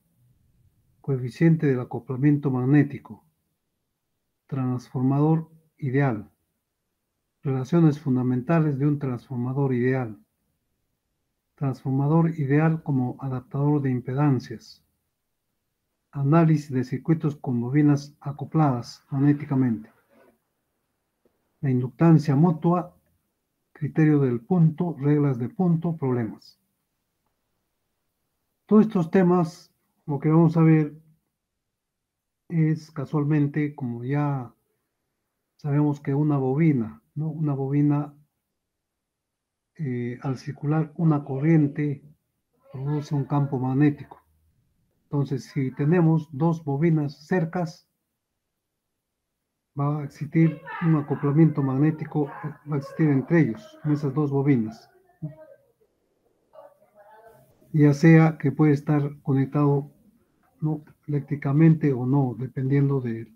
coeficiente del acoplamiento magnético, transformador ideal, relaciones fundamentales de un transformador ideal como adaptador de impedancias, análisis de circuitos con bobinas acopladas magnéticamente, la inductancia mutua, criterio del punto, reglas de punto, problemas. Todos estos temas, lo que vamos a ver es casualmente, como ya sabemos que una bobina, ¿no? Una bobina, al circular una corriente, produce un campo magnético. Entonces, si tenemos dos bobinas cercas, va a existir un acoplamiento magnético, va a existir entre ellos, en esas dos bobinas. Ya sea que puede estar conectado, ¿no?, eléctricamente o no, dependiendo de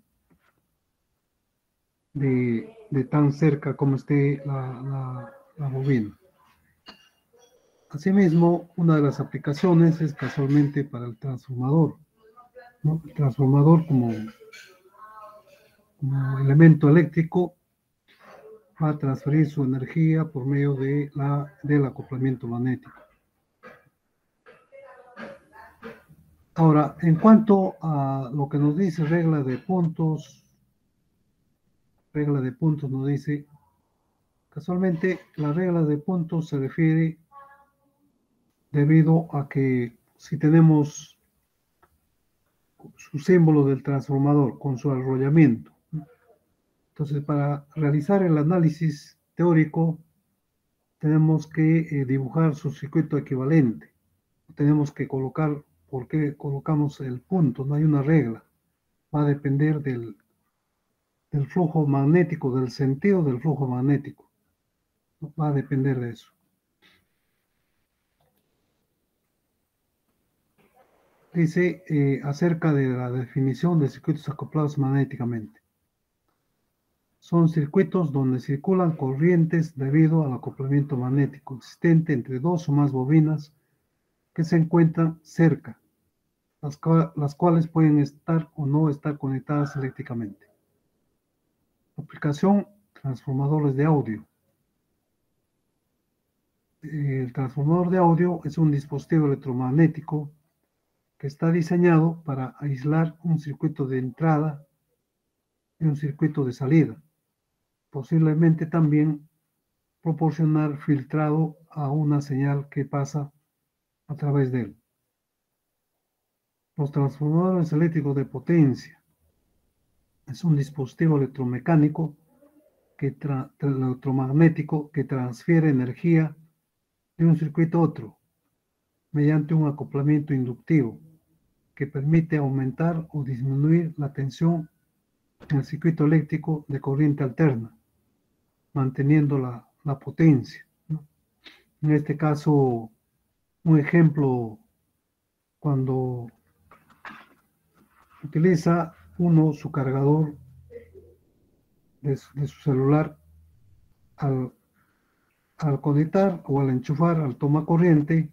tan cerca como esté la bobina. Asimismo, una de las aplicaciones es casualmente para el transformador, ¿no? El transformador como elemento eléctrico va a transferir su energía por medio del acoplamiento magnético. Ahora, en cuanto a lo que nos dice regla de puntos nos dice, casualmente la regla de puntos se refiere debido a que si tenemos su símbolo del transformador con su arrollamiento, ¿no? Entonces, para realizar el análisis teórico, tenemos que dibujar su circuito equivalente. Tenemos que colocar, ¿por qué colocamos el punto? No hay una regla. Va a depender del flujo magnético, del sentido del flujo magnético. Va a depender de eso. Dice acerca de la definición de circuitos acoplados magnéticamente. Son circuitos donde circulan corrientes debido al acoplamiento magnético existente entre dos o más bobinas que se encuentran cerca, las cuales pueden estar o no estar conectadas eléctricamente. Aplicación: transformadores de audio. El transformador de audio es un dispositivo electromagnético que está diseñado para aislar un circuito de entrada y un circuito de salida. Posiblemente también proporcionar filtrado a una señal que pasa a través de él. Los transformadores eléctricos de potencia es un dispositivo electromecánico electromagnético que transfiere energía de un circuito a otro mediante un acoplamiento inductivo que permite aumentar o disminuir la tensión en el circuito eléctrico de corriente alterna, manteniendo la potencia, ¿no? En este caso, un ejemplo, cuando utiliza uno su cargador de su celular, al conectar o al enchufar al toma corriente,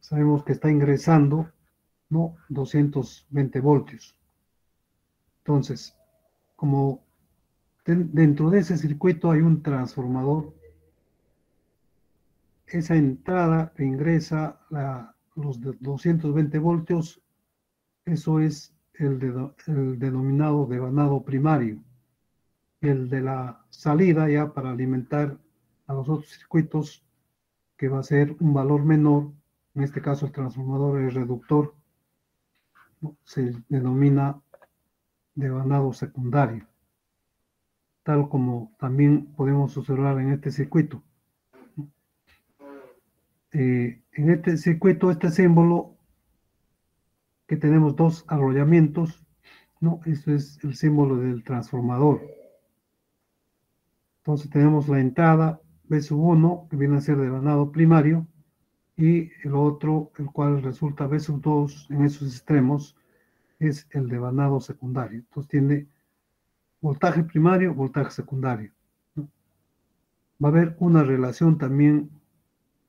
sabemos que está ingresando, ¿no?, 220 voltios. Entonces, como dentro de ese circuito hay un transformador, esa entrada que ingresa los 220 voltios, eso es el denominado devanado primario. El de la salida, ya para alimentar a los otros circuitos, que va a ser un valor menor, en este caso el transformador es reductor, ¿no?, se denomina devanado secundario, tal como también podemos observar en este circuito. En este circuito, este símbolo, que tenemos dos arrollamientos, ¿no?, eso es el símbolo del transformador. Entonces tenemos la entrada B1, que viene a ser devanado primario, y el otro, el cual resulta B2 en esos extremos, es el devanado secundario. Entonces tiene voltaje primario, voltaje secundario, ¿no? Va a haber una relación también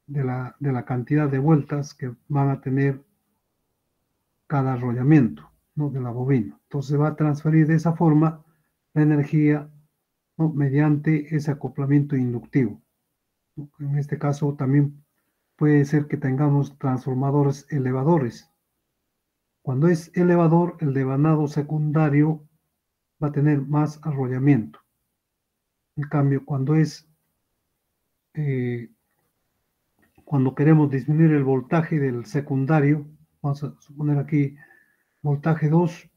de la cantidad de vueltas que van a tener cada arrollamiento, ¿no?, de la bobina. Entonces se va a transferir de esa forma la energía, ¿no?, mediante ese acoplamiento inductivo, ¿no? En este caso también puede ser que tengamos transformadores elevadores. Cuando es elevador, el devanado secundario va a tener más arrollamiento. En cambio, cuando es cuando queremos disminuir el voltaje del secundario, vamos a suponer aquí voltaje 2,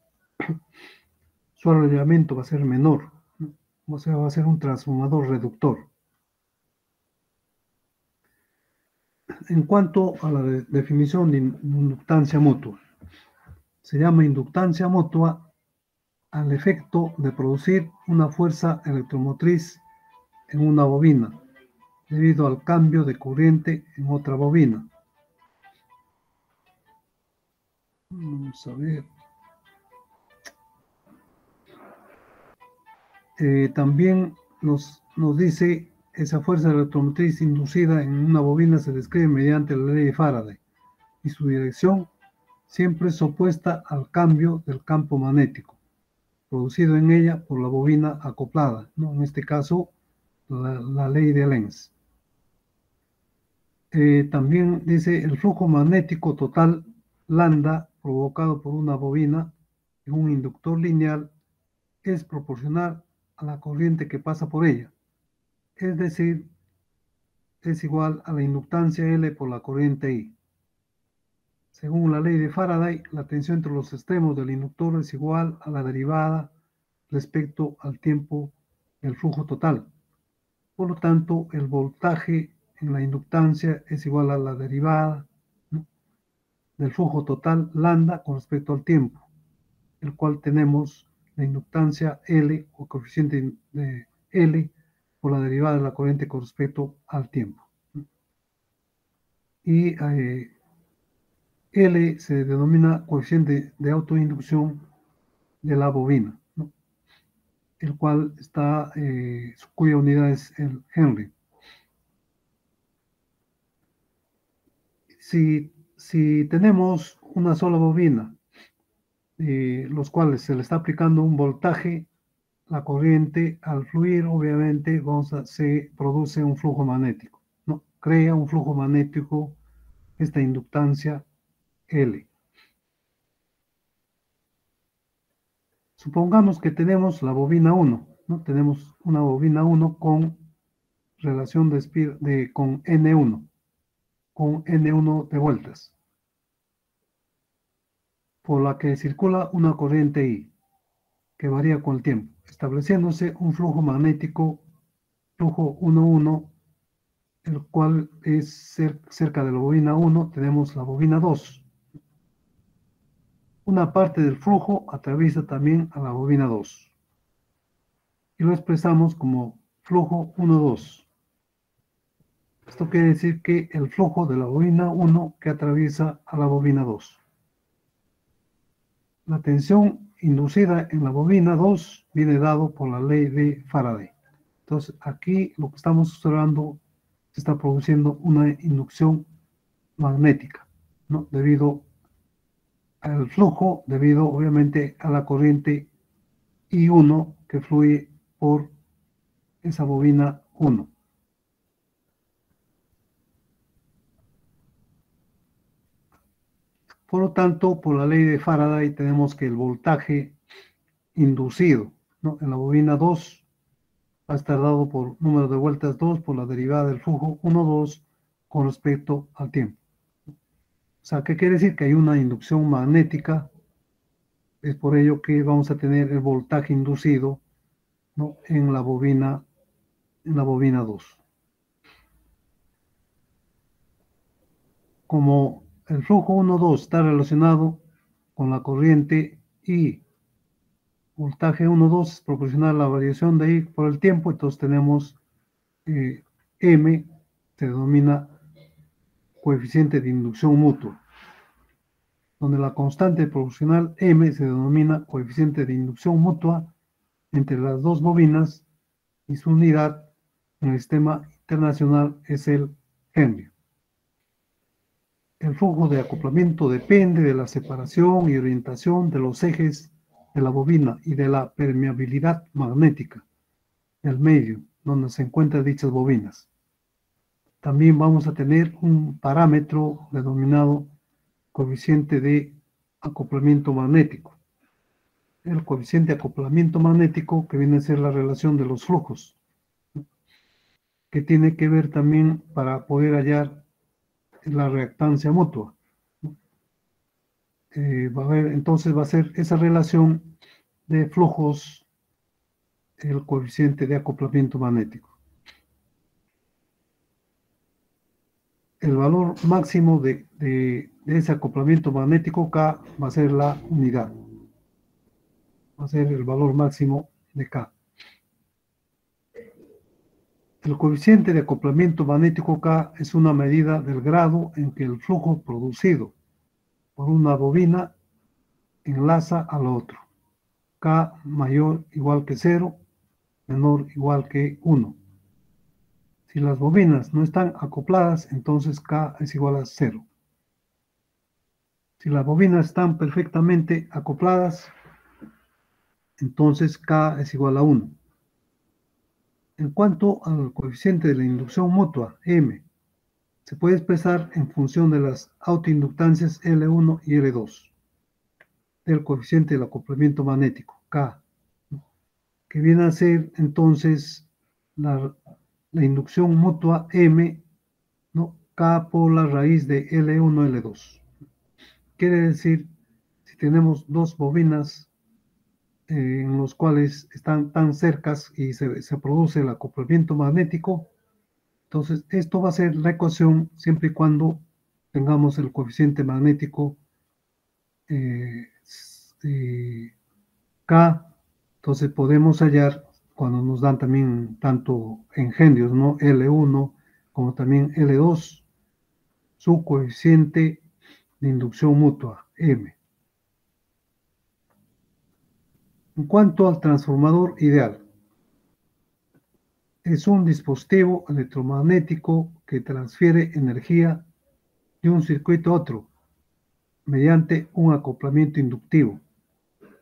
su relevamiento va a ser menor, ¿no? O sea, va a ser un transformador reductor. En cuanto a la definición de inductancia mutua, se llama inductancia mutua al efecto de producir una fuerza electromotriz en una bobina, debido al cambio de corriente en otra bobina. Vamos a ver. También nos dice, esa fuerza electromotriz inducida en una bobina se describe mediante la ley de Faraday, y su dirección siempre es opuesta al cambio del campo magnético producido en ella por la bobina acoplada, ¿no? En este caso, la ley de Lenz. También dice el flujo magnético total lambda provocado por una bobina en un inductor lineal es proporcional a la corriente que pasa por ella, es decir, es igual a la inductancia L por la corriente I. Según la ley de Faraday, la tensión entre los extremos del inductor es igual a la derivada respecto al tiempo del flujo total. Por lo tanto, el voltaje en la inductancia es igual a la derivada, ¿no?, del flujo total lambda con respecto al tiempo, el cual tenemos la inductancia L o coeficiente de L por la derivada de la corriente con respecto al tiempo. Y L se denomina coeficiente de autoinducción de la bobina, ¿no?, el cual está, cuya unidad es el Henry. Si tenemos una sola bobina, los cuales se le está aplicando un voltaje, la corriente al fluir, obviamente, se produce un flujo magnético, ¿no? Crea un flujo magnético esta inductancia L. Supongamos que tenemos la bobina 1, ¿no? Tenemos una bobina 1 con relación con N1, con N1 de vueltas, por la que circula una corriente I, que varía con el tiempo, estableciéndose un flujo magnético, flujo 1,1, el cual es cerca de la bobina 1, tenemos la bobina 2. Una parte del flujo atraviesa también a la bobina 2, y lo expresamos como flujo 1,2. Esto quiere decir que el flujo de la bobina 1 que atraviesa a la bobina 2. La tensión inducida en la bobina 2 viene dado por la ley de Faraday. Entonces, aquí lo que estamos observando, se está produciendo una inducción magnética, ¿no?, debido al flujo, debido obviamente a la corriente I1 que fluye por esa bobina 1. Por lo tanto, por la ley de Faraday tenemos que el voltaje inducido, ¿no?, en la bobina 2 va a estar dado por número de vueltas 2 por la derivada del flujo 1,2 con respecto al tiempo. O sea, ¿qué quiere decir? Que hay una inducción magnética. Es por ello que vamos a tener el voltaje inducido, ¿no?, en la bobina 2. Como el flujo 1,2 está relacionado con la corriente I, voltaje 1,2 es proporcional a la variación de I por el tiempo, entonces tenemos M, se denomina coeficiente de inducción mutua, donde la constante proporcional M se denomina coeficiente de inducción mutua entre las dos bobinas, y su unidad en el sistema internacional es el Henry. El flujo de acoplamiento depende de la separación y orientación de los ejes de la bobina y de la permeabilidad magnética del medio donde se encuentran dichas bobinas. También vamos a tener un parámetro denominado coeficiente de acoplamiento magnético. El coeficiente de acoplamiento magnético, que viene a ser la relación de los flujos, que tiene que ver también para poder hallar la reactancia mutua. Entonces va a ser esa relación de flujos, el coeficiente de acoplamiento magnético. El valor máximo de ese acoplamiento magnético K va a ser la unidad. Va a ser el valor máximo de K. El coeficiente de acoplamiento magnético K es una medida del grado en que el flujo producido por una bobina enlaza al otro. K mayor igual que 0, menor igual que 1. Si las bobinas no están acopladas, entonces K es igual a 0. Si las bobinas están perfectamente acopladas, entonces K es igual a 1. En cuanto al coeficiente de la inducción mutua, M, se puede expresar en función de las autoinductancias L1 y L2, del coeficiente del acoplamiento magnético, K, que viene a ser entonces la inducción mutua M, ¿no? K por la raíz de L1, L2. Quiere decir, si tenemos dos bobinas en los cuales están tan cercas y se produce el acoplamiento magnético, entonces esto va a ser la ecuación siempre y cuando tengamos el coeficiente magnético K. Entonces podemos hallar, cuando nos dan también tanto engendros, ¿no? L1 como también L2, su coeficiente de inducción mutua, M. En cuanto al transformador ideal, es un dispositivo electromagnético que transfiere energía de un circuito a otro mediante un acoplamiento inductivo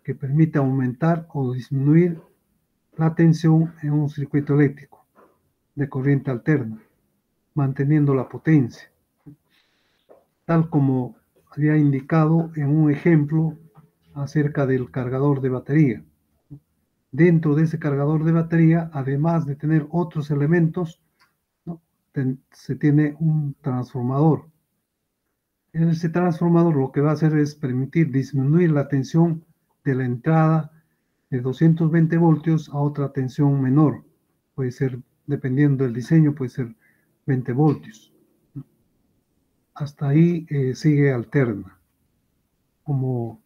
que permite aumentar o disminuir la tensión en un circuito eléctrico de corriente alterna, manteniendo la potencia, tal como había indicado en un ejemplo acerca del cargador de batería. Dentro de ese cargador de batería, además de tener otros elementos, ¿no? Se tiene un transformador. En ese transformador lo que va a hacer es permitir disminuir la tensión de la entrada de 220 voltios a otra tensión menor. Puede ser, dependiendo del diseño, puede ser 20 voltios. Hasta ahí sigue alterna. Como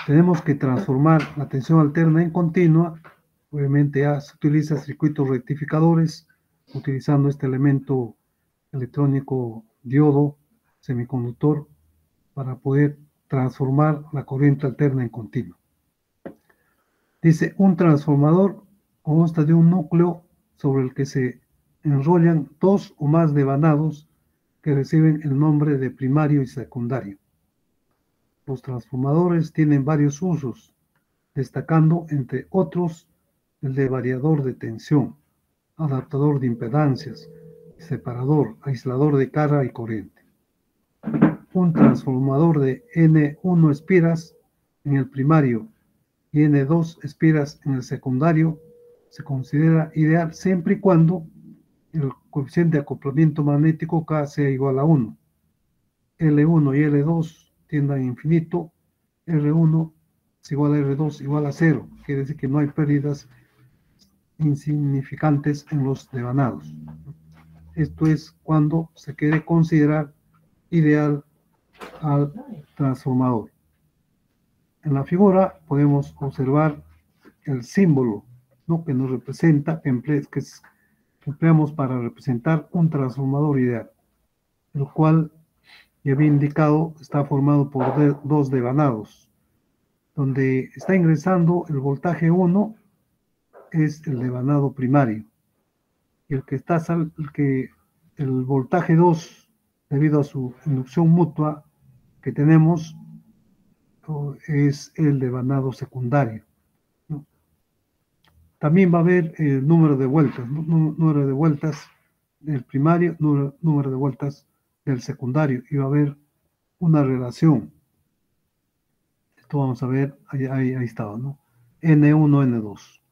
tenemos que transformar la tensión alterna en continua, obviamente ya se utiliza circuitos rectificadores utilizando este elemento electrónico diodo semiconductor para poder transformar la corriente alterna en continua. Dice, un transformador consta de un núcleo sobre el que se enrollan dos o más devanados que reciben el nombre de primario y secundario. Los transformadores tienen varios usos, destacando entre otros el de variador de tensión, adaptador de impedancias, separador, aislador de carga y corriente. Un transformador de N1 espiras en el primario y N2 espiras en el secundario se considera ideal siempre y cuando el coeficiente de acoplamiento magnético K sea igual a 1. L1 y L2 tiendan a infinito, R1 es igual a R2 igual a 0. Quiere decir que no hay pérdidas insignificantes en los devanados. Esto es cuando se quiere considerar ideal al transformador. En la figura podemos observar el símbolo, ¿no? Que nos representa, que empleamos para representar un transformador ideal, el cual, ya había indicado, está formado por dos devanados, donde está ingresando el voltaje 1 es el devanado primario, y el voltaje 2, debido a su inducción mutua que tenemos, es el devanado secundario, ¿no? También va a haber el número de vueltas, ¿no? Número de vueltas del primario, número de vueltas del secundario, y va a haber una relación. Esto vamos a ver, ahí estaba, ¿no? N1, N2.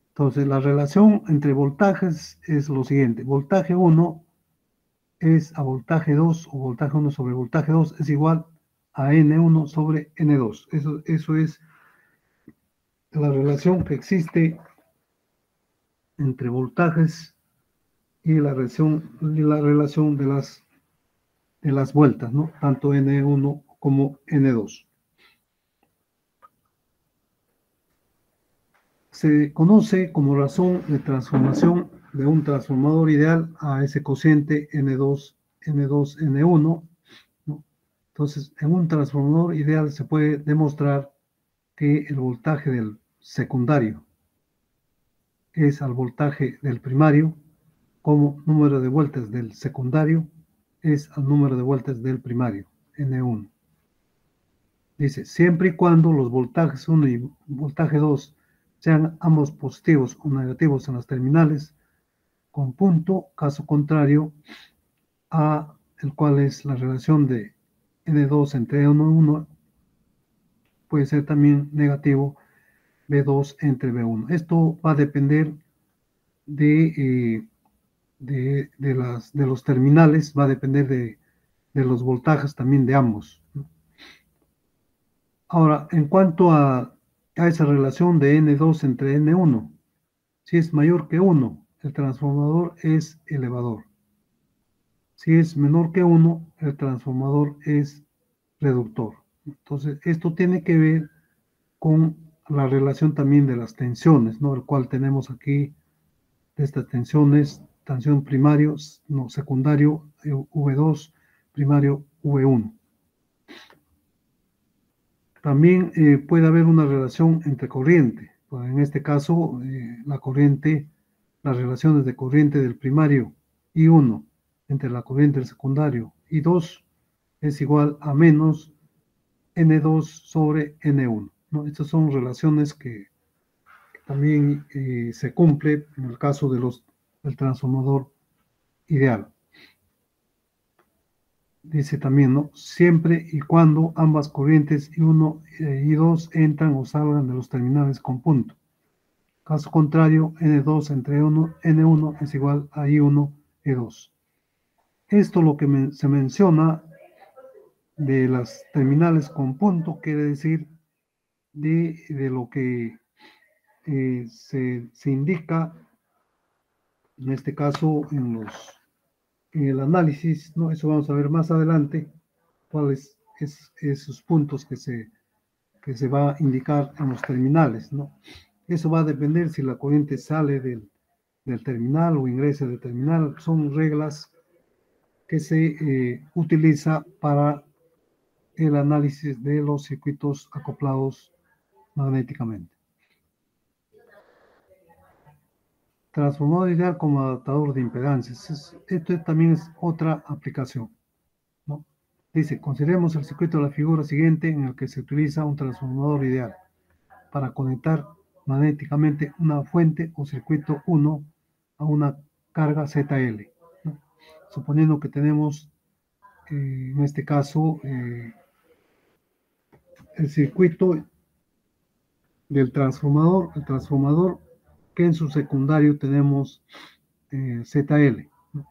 Entonces, la relación entre voltajes es lo siguiente. Voltaje 1 es a voltaje 2 o voltaje 1 sobre voltaje 2 es igual a N1 sobre N2. Eso es la relación que existe entre voltajes y la relación de las vueltas, ¿no? Tanto N1 como N2. Se conoce como razón de transformación de un transformador ideal a ese cociente N2, N1, ¿no? Entonces, en un transformador ideal se puede demostrar que el voltaje del secundario es al voltaje del primario, como número de vueltas del secundario es al número de vueltas del primario, N1. Dice, siempre y cuando los voltajes 1 y voltaje 2 sean ambos positivos o negativos en las terminales, con punto, caso contrario, a el cual es la relación de N2 entre N1, puede ser también negativo B2 entre B1. Esto va a depender de los terminales, va a depender de los voltajes también de ambos, ¿no? Ahora, en cuanto a esa relación de N2 entre N1, si es mayor que 1, el transformador es elevador. Si es menor que 1, el transformador es reductor. Entonces, esto tiene que ver con la relación también de las tensiones, ¿no? El cual tenemos aquí estas tensiones, tensión primario, no, secundario V2, primario V1. También puede haber una relación entre corriente. Pues en este caso, las relaciones de corriente del primario I1 entre la corriente del secundario I2 es igual a menos N2 sobre N1, ¿no? Estas son relaciones que también se cumple en el caso del transformador ideal. Dice también, ¿no? Siempre y cuando ambas corrientes I1 y I2 entran o salgan de los terminales con punto. Caso contrario, N2 entre N1 es igual a I1 E2. Esto lo que se menciona de las terminales con punto quiere decir de lo que se indica, en este caso, en el análisis, ¿no? Eso vamos a ver más adelante, cuáles esos puntos que se va a indicar en los terminales, ¿no? Eso va a depender si la corriente sale del terminal o ingresa del terminal. Son reglas que se utiliza para el análisis de los circuitos acoplados magnéticamente. Transformador ideal como adaptador de impedancias. Esto también es otra aplicación, ¿no? Dice, consideremos el circuito de la figura siguiente en el que se utiliza un transformador ideal para conectar magnéticamente una fuente o circuito 1 a una carga ZL, ¿no? Suponiendo que tenemos, en este caso, el circuito del transformador, el transformador que en su secundario tenemos ZL, ¿no?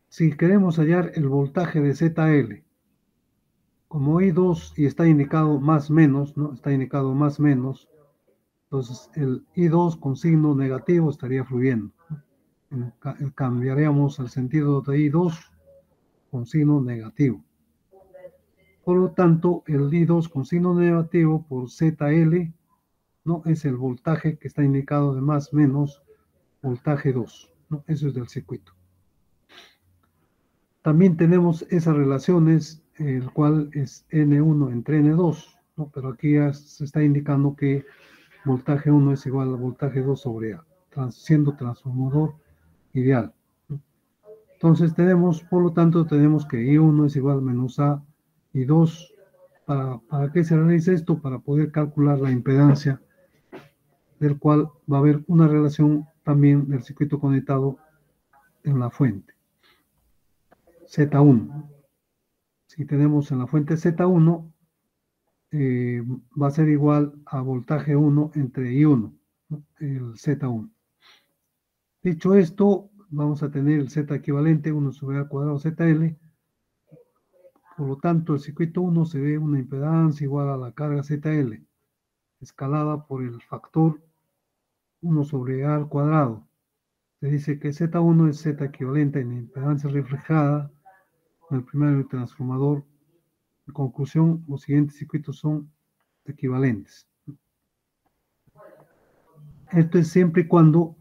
Si queremos hallar el voltaje de ZL, como I2 y está indicado más menos, ¿no? Está indicado más menos, entonces el I2 con signo negativo estaría fluyendo, ¿no? Cambiaríamos el sentido de I2 con signo negativo. Por lo tanto, el I2 con signo negativo por ZL, ¿no? Es el voltaje que está indicado de más menos voltaje 2, ¿no? Eso es del circuito. También tenemos esas relaciones, el cual es N1 entre N2, ¿no? Pero aquí ya se está indicando que voltaje 1 es igual a voltaje 2 sobre A, siendo transformador ideal, ¿no? Entonces tenemos, por lo tanto, tenemos que I1 es igual a menos A y 2. ¿Para qué se realiza esto? Para poder calcular la impedancia, del cual va a haber una relación también del circuito conectado en la fuente. Z1. Si tenemos en la fuente Z1, va a ser igual a voltaje 1 entre I1, ¿no? El Z1. Dicho esto, vamos a tener el Z equivalente 1 sobre A cuadrado ZL. Por lo tanto, el circuito 1 se ve una impedancia igual a la carga ZL, escalada por el factor 1 sobre A al cuadrado. Se dice que Z1 es Z equivalente en impedancia reflejada con el primario del transformador. En conclusión, los siguientes circuitos son equivalentes. Esto es siempre y cuando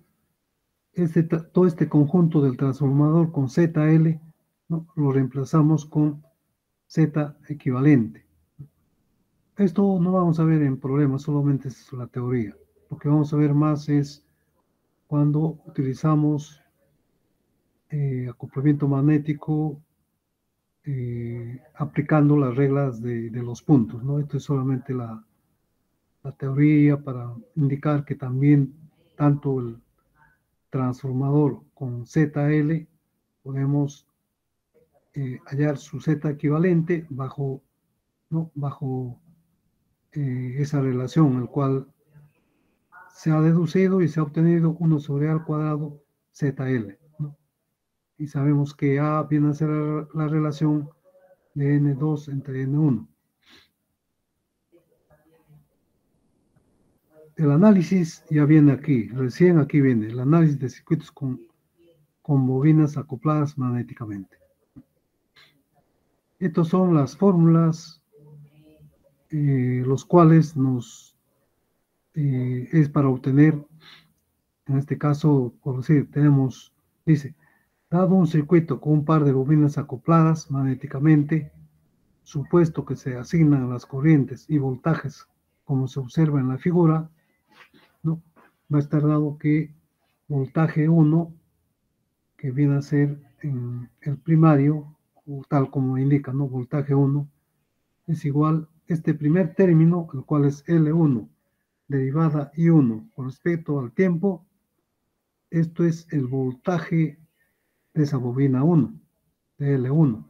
todo este conjunto del transformador con ZL, ¿no?, lo reemplazamos con Z equivalente. Esto no vamos a ver en problemas, solamente es la teoría. Lo que vamos a ver más es cuando utilizamos acoplamiento magnético aplicando las reglas de los puntos, ¿no? Esto es solamente la teoría para indicar que también tanto el transformador con ZL podemos hallar su Z equivalente bajo, ¿no?, bajo esa relación, el cual se ha deducido y se ha obtenido 1 sobre A al cuadrado ZL, ¿no? Y sabemos que A viene a ser la relación de N2 entre N1. El análisis ya viene aquí, recién aquí viene el análisis de circuitos con bobinas acopladas magnéticamente. Estas son las fórmulas, los cuales es para obtener, en este caso, por decir, tenemos, dice, dado un circuito con un par de bobinas acopladas magnéticamente, supuesto que se asignan las corrientes y voltajes como se observa en la figura, ¿no?, va a estar dado que voltaje 1, que viene a ser en el primario, o tal como indica, ¿no?, voltaje 1, es igual este primer término, el cual es L1, derivada I1 con respecto al tiempo. Esto es el voltaje de esa bobina 1, de L1.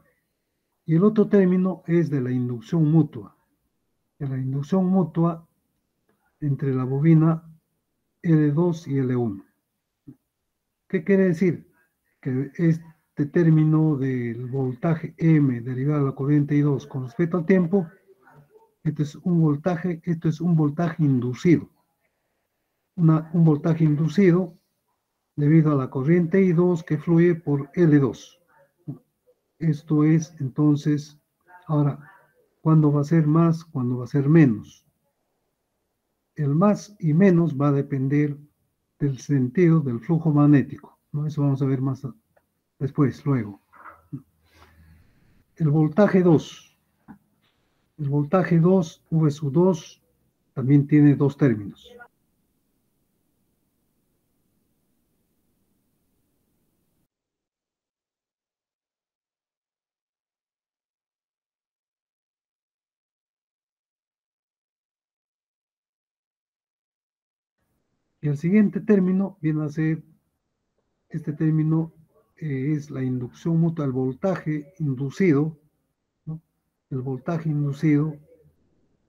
Y el otro término es de la inducción mutua. De la inducción mutua entre la bobina L2 y L1. ¿Qué quiere decir? Que este término del voltaje M derivado de la corriente I2 con respecto al tiempo, esto es un voltaje inducido. Un voltaje inducido debido a la corriente I2 que fluye por L2. Esto es, entonces, ahora, ¿cuándo va a ser más? ¿Cuándo va a ser menos? El más y menos va a depender del sentido del flujo magnético, ¿no? Eso vamos a ver más después, luego. El voltaje 2. El voltaje 2, V sub 2, también tiene dos términos. Y el siguiente término viene a ser, este término es la inducción mutua, el voltaje inducido, ¿no?, el voltaje inducido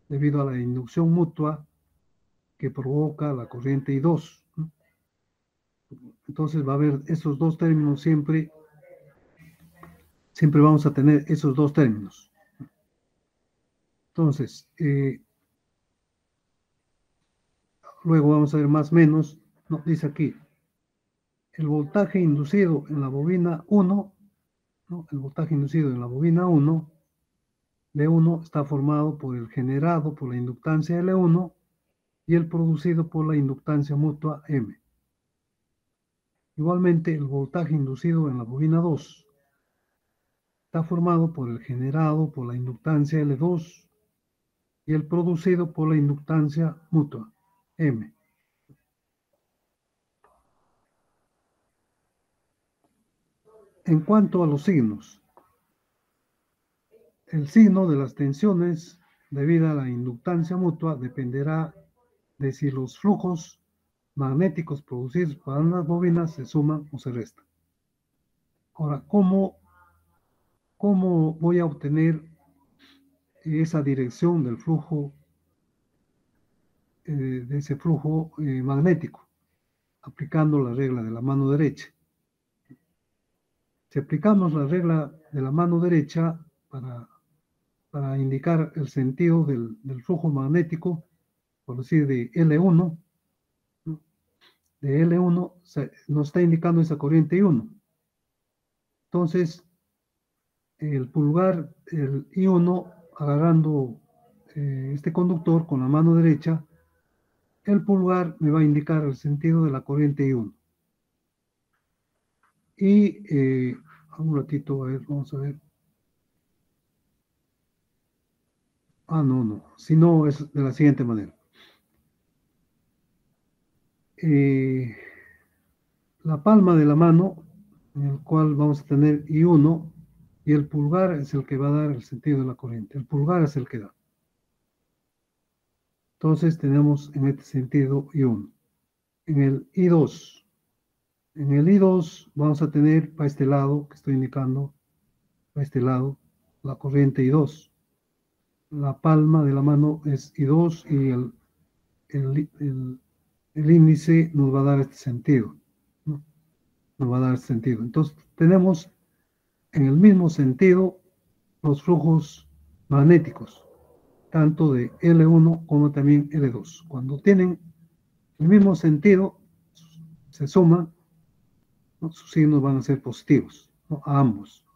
debido a la inducción mutua que provoca la corriente I2, ¿no? Entonces va a haber esos dos términos siempre vamos a tener esos dos términos. Entonces, luego vamos a ver más o menos, no, dice aquí, el voltaje inducido en la bobina 1, ¿no?, el voltaje inducido en la bobina 1, B1 está formado por el generado por la inductancia L1 y el producido por la inductancia mutua M. Igualmente, el voltaje inducido en la bobina 2 está formado por el generado por la inductancia L2 y el producido por la inductancia mutua M. En cuanto a los signos, el signo de las tensiones debido a la inductancia mutua dependerá de si los flujos magnéticos producidos por ambas bobinas se suman o se restan. Ahora, ¿cómo voy a obtener esa dirección del flujo, de ese flujo magnético? Aplicando la regla de la mano derecha. Si aplicamos la regla de la mano derecha para indicar el sentido del flujo magnético, por decir de L1, ¿no? De L1 nos está indicando esa corriente I1. Entonces, el pulgar, el I1, agarrando este conductor con la mano derecha, el pulgar me va a indicar el sentido de la corriente I1. Y un ratito, a ver, vamos a ver. No. Si no, es de la siguiente manera. La palma de la mano, en el cual vamos a tener I1, y el pulgar es el que va a dar el sentido de la corriente. El pulgar es el que da. Entonces tenemos en este sentido I1. En el I2. En el I2 vamos a tener para este lado, que estoy indicando, para este lado, la corriente I2. La palma de la mano es I2 y el índice nos va a dar este sentido, ¿no? Nos va a dar este sentido. Entonces tenemos en el mismo sentido los flujos magnéticos, tanto de L1 como también L2. Cuando tienen el mismo sentido, se suman, ¿no? Sus signos van a ser positivos, ¿no? A ambos.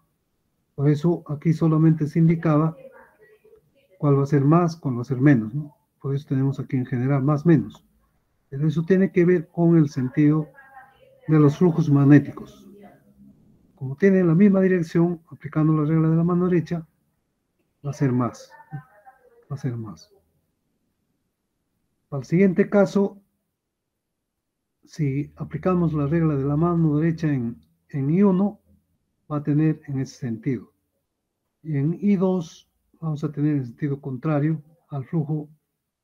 Por eso aquí solamente se indicaba cuál va a ser más, cuál va a ser menos, ¿no? Por eso tenemos aquí en general más, menos. Pero eso tiene que ver con el sentido de los flujos magnéticos. Como tienen la misma dirección, aplicando la regla de la mano derecha, va a ser más. Va a ser más. Para el siguiente caso, si aplicamos la regla de la mano derecha en I1, va a tener en ese sentido. Y en I2 vamos a tener el sentido contrario al flujo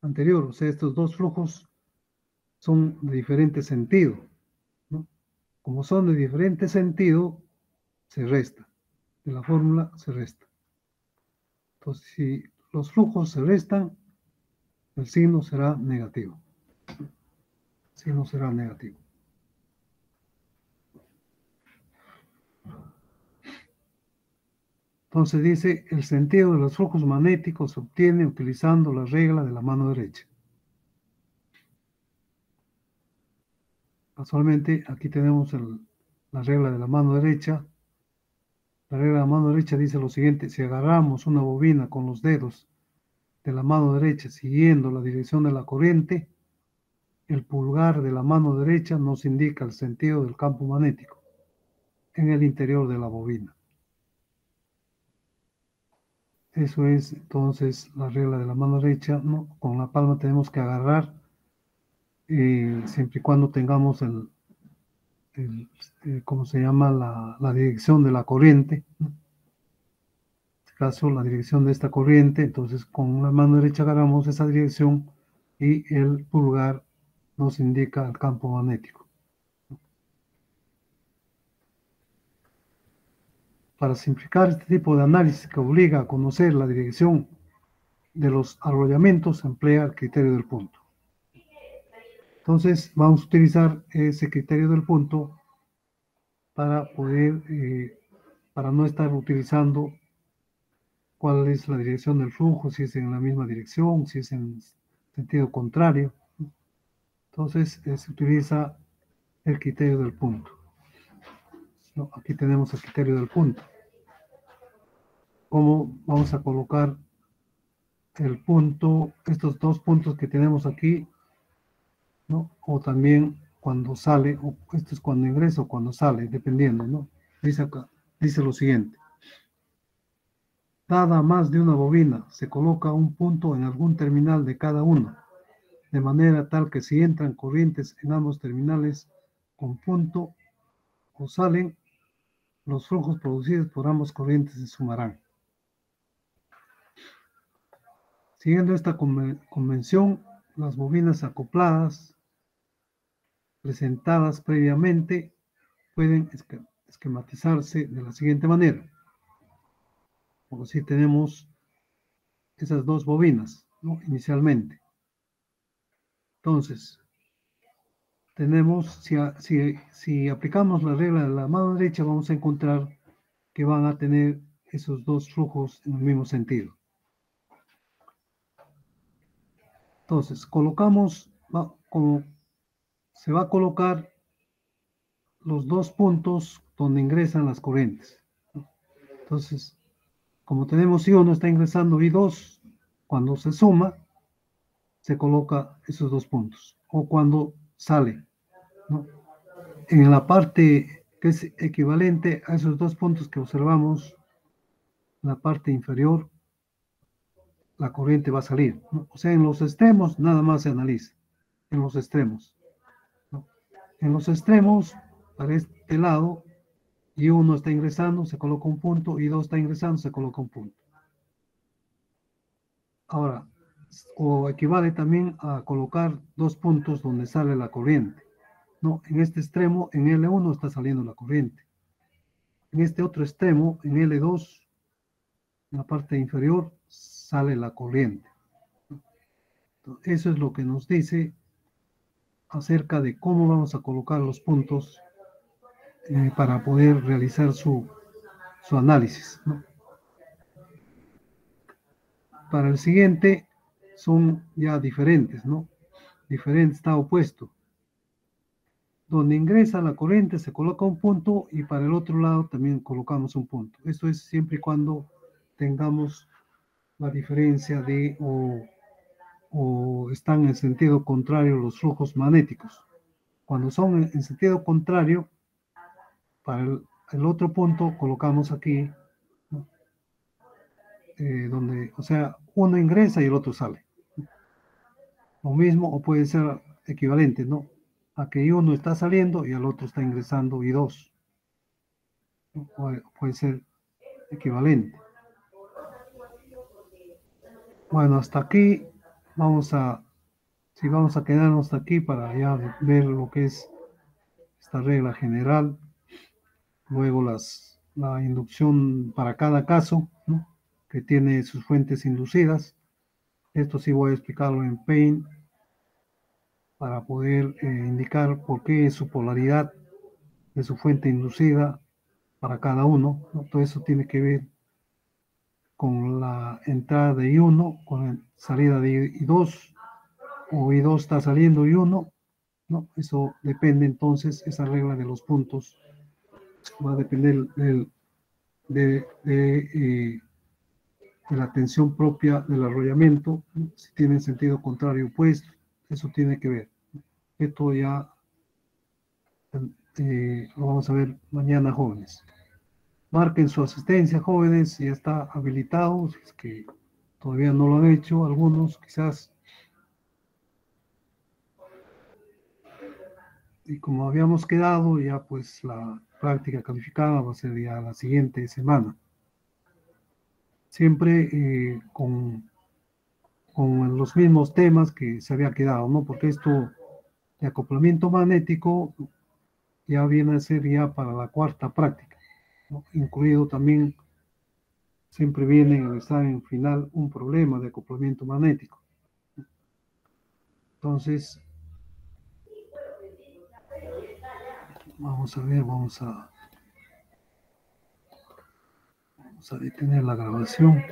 anterior. O sea, estos dos flujos son de diferente sentido, ¿no? Como son de diferente sentido, se resta. De la fórmula se resta. Entonces, si los flujos se restan, el signo será negativo. El signo será negativo. Entonces dice, el sentido de los flujos magnéticos se obtiene utilizando la regla de la mano derecha. Casualmente, aquí tenemos la regla de la mano derecha. La regla de la mano derecha dice lo siguiente: si agarramos una bobina con los dedos de la mano derecha siguiendo la dirección de la corriente, el pulgar de la mano derecha nos indica el sentido del campo magnético en el interior de la bobina. Eso es entonces la regla de la mano derecha, ¿no? Con la palma tenemos que agarrar, siempre y cuando tengamos ¿cómo se llama? La dirección de la corriente, ¿no? En este caso, la dirección de esta corriente. Entonces con la mano derecha agarramos esa dirección y el pulgar nos indica el campo magnético. Para simplificar este tipo de análisis que obliga a conocer la dirección de los arrollamientos, se emplea el criterio del punto. Entonces vamos a utilizar ese criterio del punto para poder, para no estar utilizando cuál es la dirección del flujo, si es en la misma dirección, si es en sentido contrario. Entonces se utiliza el criterio del punto. No, aquí tenemos el criterio del punto. ¿Cómo vamos a colocar el punto, estos dos puntos que tenemos aquí, ¿no? O también cuando sale, o esto es cuando ingresa o cuando sale, dependiendo, ¿no? Dice acá, dice lo siguiente: dada más de una bobina, se coloca un punto en algún terminal de cada una, de manera tal que si entran corrientes en ambos terminales con punto o salen, los flujos producidos por ambas corrientes se sumarán. Siguiendo esta convención, las bobinas acopladas presentadas previamente pueden esquematizarse de la siguiente manera. Como si tenemos esas dos bobinas, ¿no? Inicialmente. Entonces, tenemos, si aplicamos la regla de la mano derecha, vamos a encontrar que van a tener esos dos flujos en el mismo sentido. Entonces, colocamos, como se va a colocar los dos puntos donde ingresan las corrientes. Entonces, como tenemos I1 está ingresando I2, cuando se suma, se coloca esos dos puntos. O cuando sale, ¿no? En la parte que es equivalente a esos dos puntos que observamos, la parte inferior, la corriente va a salir, ¿no? O sea, en los extremos nada más se analiza, en los extremos, ¿no? En los extremos, para este lado, I1 está ingresando, se coloca un punto, I2 está ingresando, se coloca un punto. Ahora, o equivale también a colocar dos puntos donde sale la corriente, ¿no? En este extremo, en L1 está saliendo la corriente. En este otro extremo, en L2, en la parte inferior, sale la corriente. Eso es lo que nos dice acerca de cómo vamos a colocar los puntos para poder realizar su análisis, ¿no? Para el siguiente son ya diferentes, ¿no? Diferente está opuesto. Donde ingresa la corriente se coloca un punto y para el otro lado también colocamos un punto. Esto es siempre y cuando tengamos la diferencia de o están en sentido contrario los flujos magnéticos. Cuando son en sentido contrario, para el otro punto colocamos aquí, ¿no? Donde, o sea, uno ingresa y el otro sale. Lo mismo o puede ser equivalente, ¿no? A que uno está saliendo y al otro está ingresando y dos. Puede ser equivalente. Bueno, hasta aquí vamos a quedarnos hasta aquí para ya ver lo que es esta regla general. Luego la inducción para cada caso, ¿no? Que tiene sus fuentes inducidas. Esto sí voy a explicarlo en Paint para poder indicar por qué es su polaridad de su fuente inducida para cada uno, ¿no? Todo eso tiene que ver con la entrada de I1, con la salida de I2, o I2 está saliendo I1, ¿no? Eso depende entonces, esa regla de los puntos va a depender de la tensión propia del arrollamiento, ¿no? Si tiene sentido contrario opuesto, eso tiene que ver. Esto ya lo vamos a ver mañana, jóvenes. Marquen su asistencia, jóvenes, si ya está habilitado, si es que todavía no lo han hecho, algunos quizás. Y como habíamos quedado, ya pues la práctica calificada va a ser ya la siguiente semana. Siempre con los mismos temas que se había quedado, ¿no? Porque esto de acoplamiento magnético ya viene a ser ya para la cuarta práctica, ¿no? Incluido también, siempre viene en el examen final un problema de acoplamiento magnético. Entonces, vamos a ver, vamos a detener la grabación.